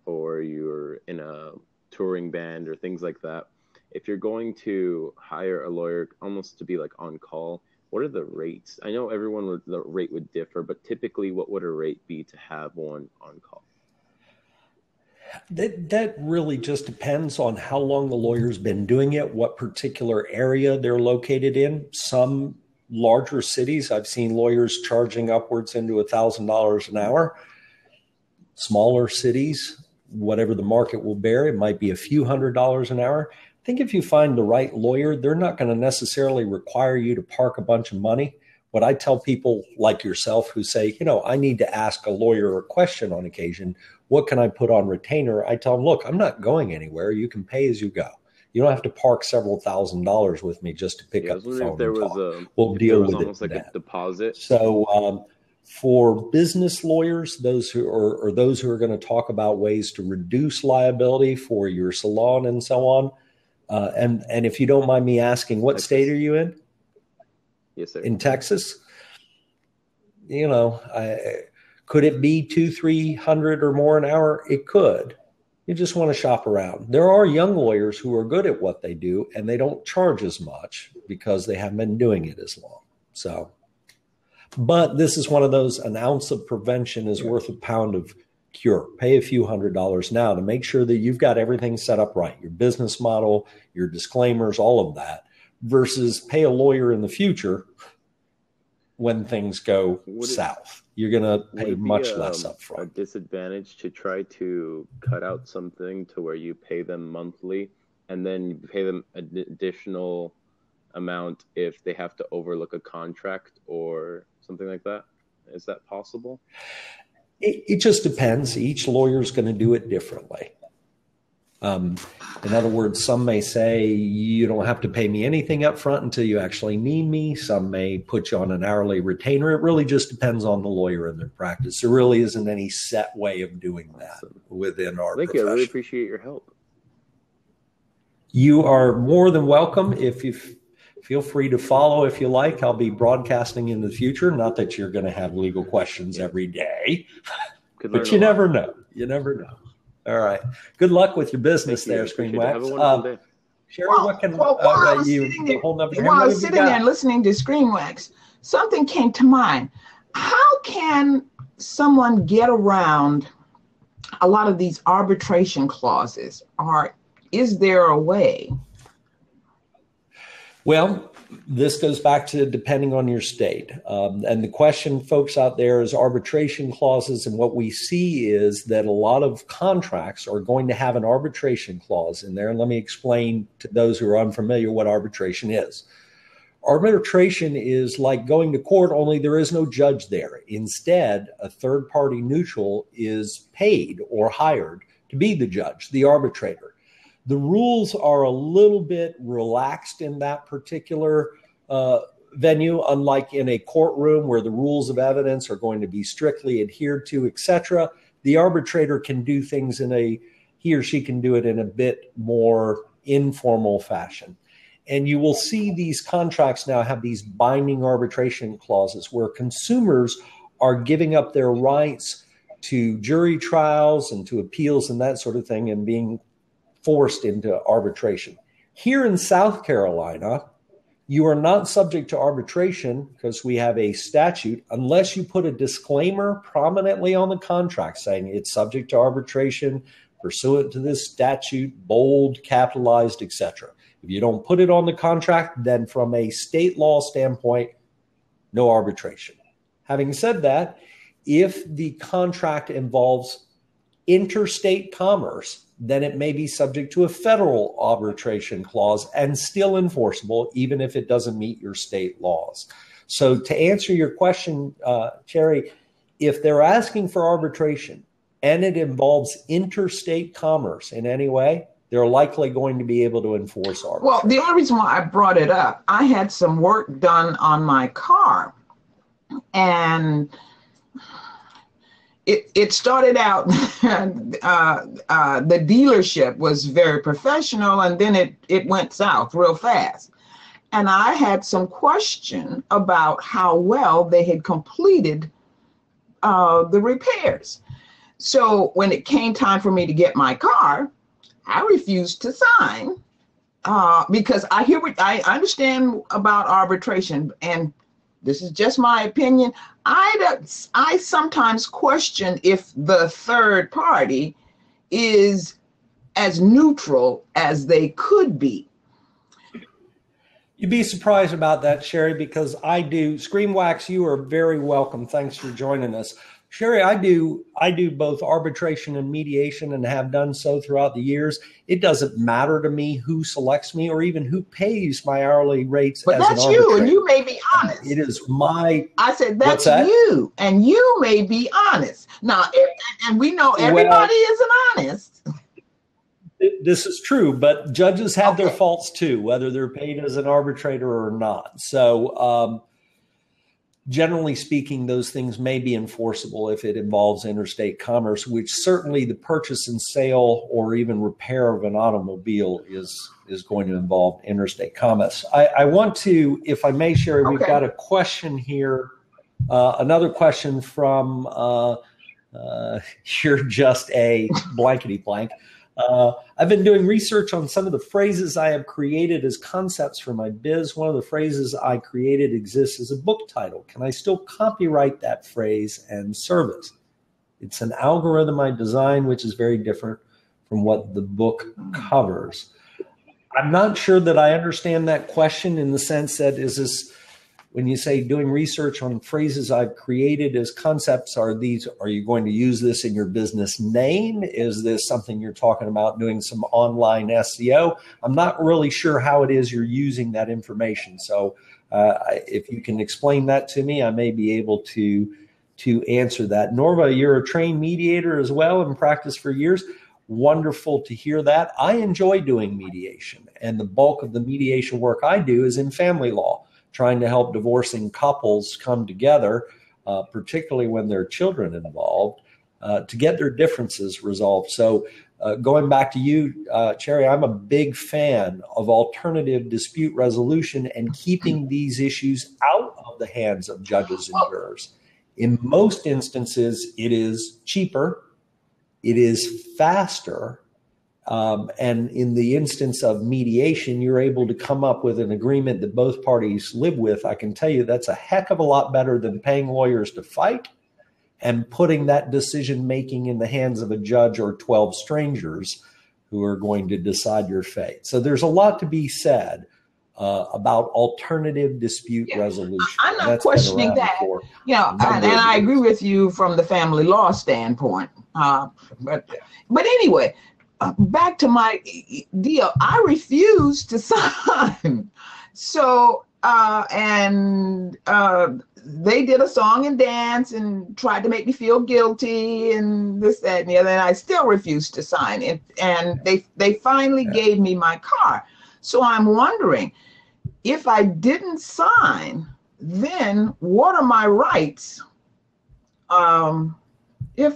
J: or you're in a touring band or things like that, if you're going to hire a lawyer almost to be like on call, what are the rates? I know the rate would differ, but typically what would a rate be to have one on call?
A: That really just depends on how long the lawyer's been doing it, what particular area they're located in. Some larger cities, I've seen lawyers charging upwards into $1,000 an hour. Smaller cities, whatever the market will bear, it might be a few $100s an hour. I think if you find the right lawyer, they're not going to necessarily require you to park a bunch of money. What I tell people like yourself who say, I need to ask a lawyer a question on occasion, what can I put on retainer? I tell them, look, I'm not going anywhere. You can pay as you go. You don't have to park several $1,000s with me just to pick up the phone and talk. We'll deal with it.
J: Almost like a deposit.
A: So for business lawyers, those who are going to talk about ways to reduce liability for your salon and so on, and if you don't mind me asking, what state are you in?
J: Yes, sir.
A: In Texas? Could it be $200-300 or more an hour? It could. You just want to shop around. There are young lawyers who are good at what they do, and they don't charge as much because they haven't been doing it as long. So, but this is one of those, an ounce of prevention is worth a pound of cure. Pay a few $100s now to make sure that you've got everything set up right. Your business model, your disclaimers, all of that, versus pay a lawyer in the future when things go south. You're going to pay much less upfront.
J: A disadvantage to try to cut out something to where you pay them monthly and then you pay them an additional amount if they have to overlook a contract or something like that? Is that possible?
A: It just depends. Each lawyer is going to do it differently. In other words, some may say you don't have to pay me anything up front until you actually need me. Some may put you on an hourly retainer. It really just depends on the lawyer and their practice. There really isn't any set way of doing that within our profession.
J: Thank you. I really appreciate your help.
A: You are more than welcome. If you feel free to follow if you like. I'll be broadcasting in the future. Not that you're going to have legal questions every day, but you never know. You never know. All right. Good luck with your business there, ScreenWax.
J: Have a wonderful day.
A: Sherry, what can
I: while I was sitting there listening to ScreenWax, something came to mind. How can someone get around a lot of these arbitration clauses? Or is there a way?
A: Well, this goes back to depending on your state. And the question, folks out there, is arbitration clauses. And what we see is that a lot of contracts are going to have an arbitration clause in there. And let me explain to those who are unfamiliar what arbitration is. Arbitration is like going to court, only there is no judge there. Instead, a third party neutral is paid or hired to be the judge, the arbitrator. The rules are a little bit relaxed in that particular venue, unlike in a courtroom where the rules of evidence are going to be strictly adhered to, etc. The arbitrator can do things he or she can do it in a bit more informal fashion. And you will see these contracts now have these binding arbitration clauses where consumers are giving up their rights to jury trials and to appeals and that sort of thing and being forced into arbitration. Here in South Carolina, you are not subject to arbitration because we have a statute unless you put a disclaimer prominently on the contract saying it's subject to arbitration pursuant to this statute, bold, capitalized, etc. If you don't put it on the contract, then from a state law standpoint, no arbitration. Having said that, if the contract involves interstate commerce, then it may be subject to a federal arbitration clause and still enforceable, even if it doesn't meet your state laws. So to answer your question, Cherry, if they're asking for arbitration and it involves interstate commerce in any way, they're likely going to be able to enforce arbitration.
I: Well, the only reason why I brought it up, I had some work done on my car, and it started out, the dealership was very professional, and then it went south real fast. And I had some question about how well they had completed the repairs. So when it came time for me to get my car, I refused to sign because I understand about arbitration, and this is just my opinion. I sometimes question if the third party is as neutral as they could be.
A: You'd be surprised about that, Sherry, because I do. Screamwax, you are very welcome. Thanks for joining us. Sherry, I do both arbitration and mediation and have done so throughout the years. It doesn't matter to me who selects me or even who pays my hourly rates.
I: But
A: as
I: that's
A: an arbitrator.
I: you, and you may be honest.
A: It is my.
I: I said that's you, and you may be honest. Now, and we know everybody isn't honest.
A: This is true, but judges have their faults too, whether they're paid as an arbitrator or not. So. Generally speaking, those things may be enforceable if it involves interstate commerce, which certainly the purchase and sale or even repair of an automobile is going to involve interstate commerce. I want to, if I may, Sherry, we've got a question here, another question from you're just a blankety blank. I've been doing research on some of the phrases I have created as concepts for my biz. One of the phrases I created exists as a book title. Can I still copyright that phrase and service? It's an algorithm I designed, which is very different from what the book covers. I'm not sure that I understand that question in the sense that is this, when you say doing research on phrases I've created as concepts, are you going to use this in your business name? Is this something you're talking about doing some online SEO? I'm not really sure how it is you're using that information. So if you can explain that to me, I may be able to answer that. Norva, you're a trained mediator as well and practiced for years. Wonderful to hear that. I enjoy doing mediation, and the bulk of the mediation work I do is in family law, trying to help divorcing couples come together, particularly when there are children involved, to get their differences resolved. So going back to you, Cherry, I'm a big fan of alternative dispute resolution and keeping these issues out of the hands of judges and jurors. In most instances, it is cheaper, it is faster, and in the instance of mediation, you're able to come up with an agreement that both parties live with. I can tell you that's a heck of a lot better than paying lawyers to fight and putting that decision-making in the hands of a judge or 12 strangers who are going to decide your fate. So there's a lot to be said about alternative dispute resolution.
I: I'm not questioning that. And I agree with you from the family law standpoint. But anyway, back to my deal. I refused to sign. So, they did a song and dance and tried to make me feel guilty and this, that, and the other, and I still refused to sign it. And they finally gave me my car. So I'm wondering, if I didn't sign, then what are my rights? If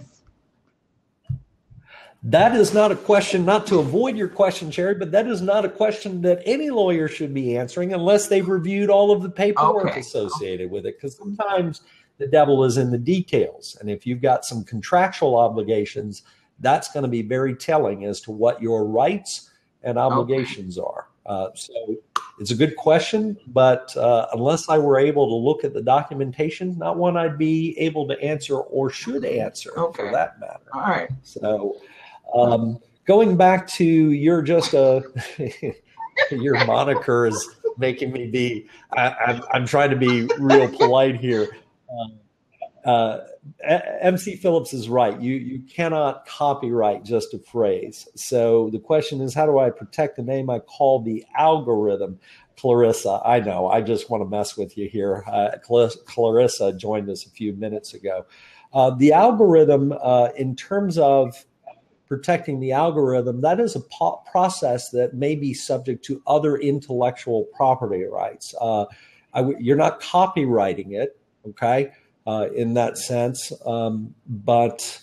A: that is not a question, not to avoid your question, Sherry, but that is not a question that any lawyer should be answering unless they've reviewed all of the paperwork associated with it. Because sometimes the devil is in the details. And if you've got some contractual obligations, that's going to be very telling as to what your rights and obligations are. So it's a good question, but unless I were able to look at the documentation, not one I'd be able to answer or should answer for that matter.
I: All right.
A: So going back to your moniker is making me be, I'm trying to be real polite here. MC Phillips is right. You cannot copyright just a phrase. So the question is, how do I protect the name I call the algorithm? Clarissa, I know, I just want to mess with you here. Clarissa joined us a few minutes ago. The algorithm, in terms of protecting the algorithm, that is a process that may be subject to other intellectual property rights. You're not copyrighting it, okay? In that sense. But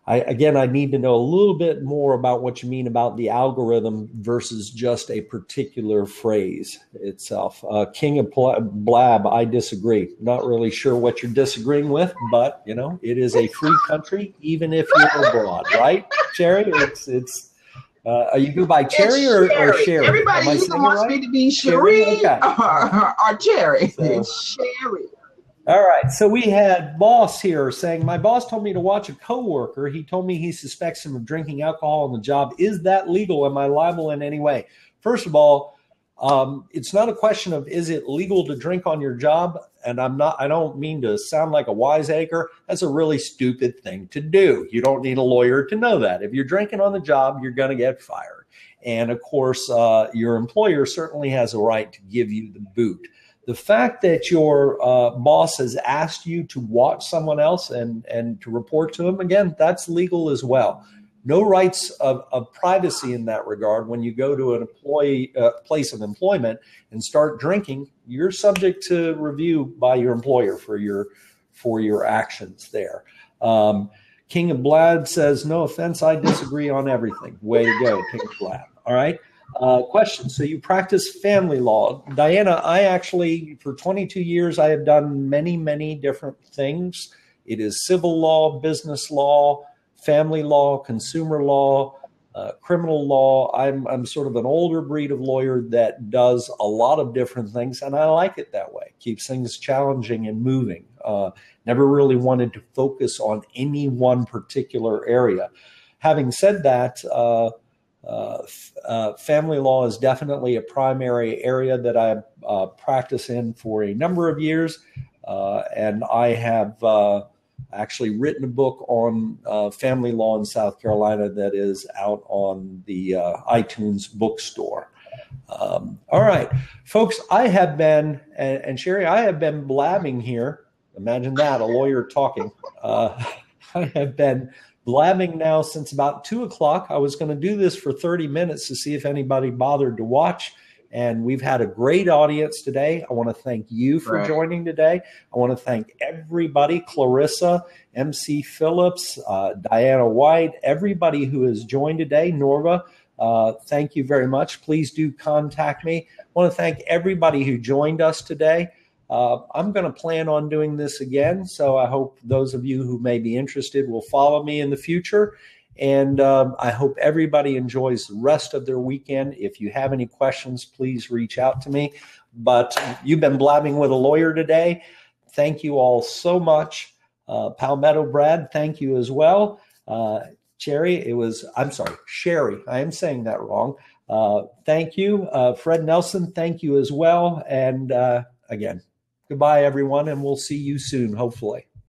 A: I need to know a little bit more about what you mean about the algorithm versus just a particular phrase itself. King of Blab, I disagree. Not really sure what you're disagreeing with, but it is a free country, even if you're abroad, right, Sherry? It's you go by Cherry or Sherry?
I: Everybody either wants me to be Sherry or Cherry.
A: So,
I: it's Sherry.
A: All right, so we had Boss here saying, my boss told me to watch a coworker. He told me he suspects him of drinking alcohol on the job. Is that legal? Am I liable in any way? First of all, it's not a question of is it legal to drink on your job? And I don't mean to sound like a wiseacre. That's a really stupid thing to do. You don't need a lawyer to know that. If you're drinking on the job, you're going to get fired. And of course, your employer certainly has a right to give you the boot. The fact that your boss has asked you to watch someone else and to report to him, again, that's legal as well. No rights of privacy in that regard. When you go to an place of employment and start drinking, you're subject to review by your employer for your actions there. King of Blab says, no offense, I disagree on everything. Way to go, King of Blab. All right. Question. So you practice family law. Diana, I actually, for 22 years, I have done many, many different things. It is civil law, business law, family law, consumer law, criminal law. I'm sort of an older breed of lawyer that does a lot of different things, and I like it that way. Keeps things challenging and moving. Never really wanted to focus on any one particular area. Having said that, family law is definitely a primary area that I practice in for a number of years, and I have actually written a book on family law in South Carolina that is out on the iTunes bookstore. All right, folks, I have been, and Sherry, I have been blabbing here. Imagine that, a lawyer talking. I have been blabbing now since about 2 o'clock. I was going to do this for 30 minutes to see if anybody bothered to watch. And we've had a great audience today. I want to thank you for joining today. I want to thank everybody, Clarissa, MC Phillips, Diana White, everybody who has joined today. Norva, thank you very much. Please do contact me. I want to thank everybody who joined us today. I'm going to plan on doing this again, so I hope those of you who may be interested will follow me in the future. And I hope everybody enjoys the rest of their weekend. If you have any questions, please reach out to me. But you've been blabbing with a lawyer today. Thank you all so much. Palmetto Brad, thank you as well. Sherry, I am saying that wrong. Thank you. Fred Nelson, thank you as well. And again, goodbye, everyone, and we'll see you soon, hopefully.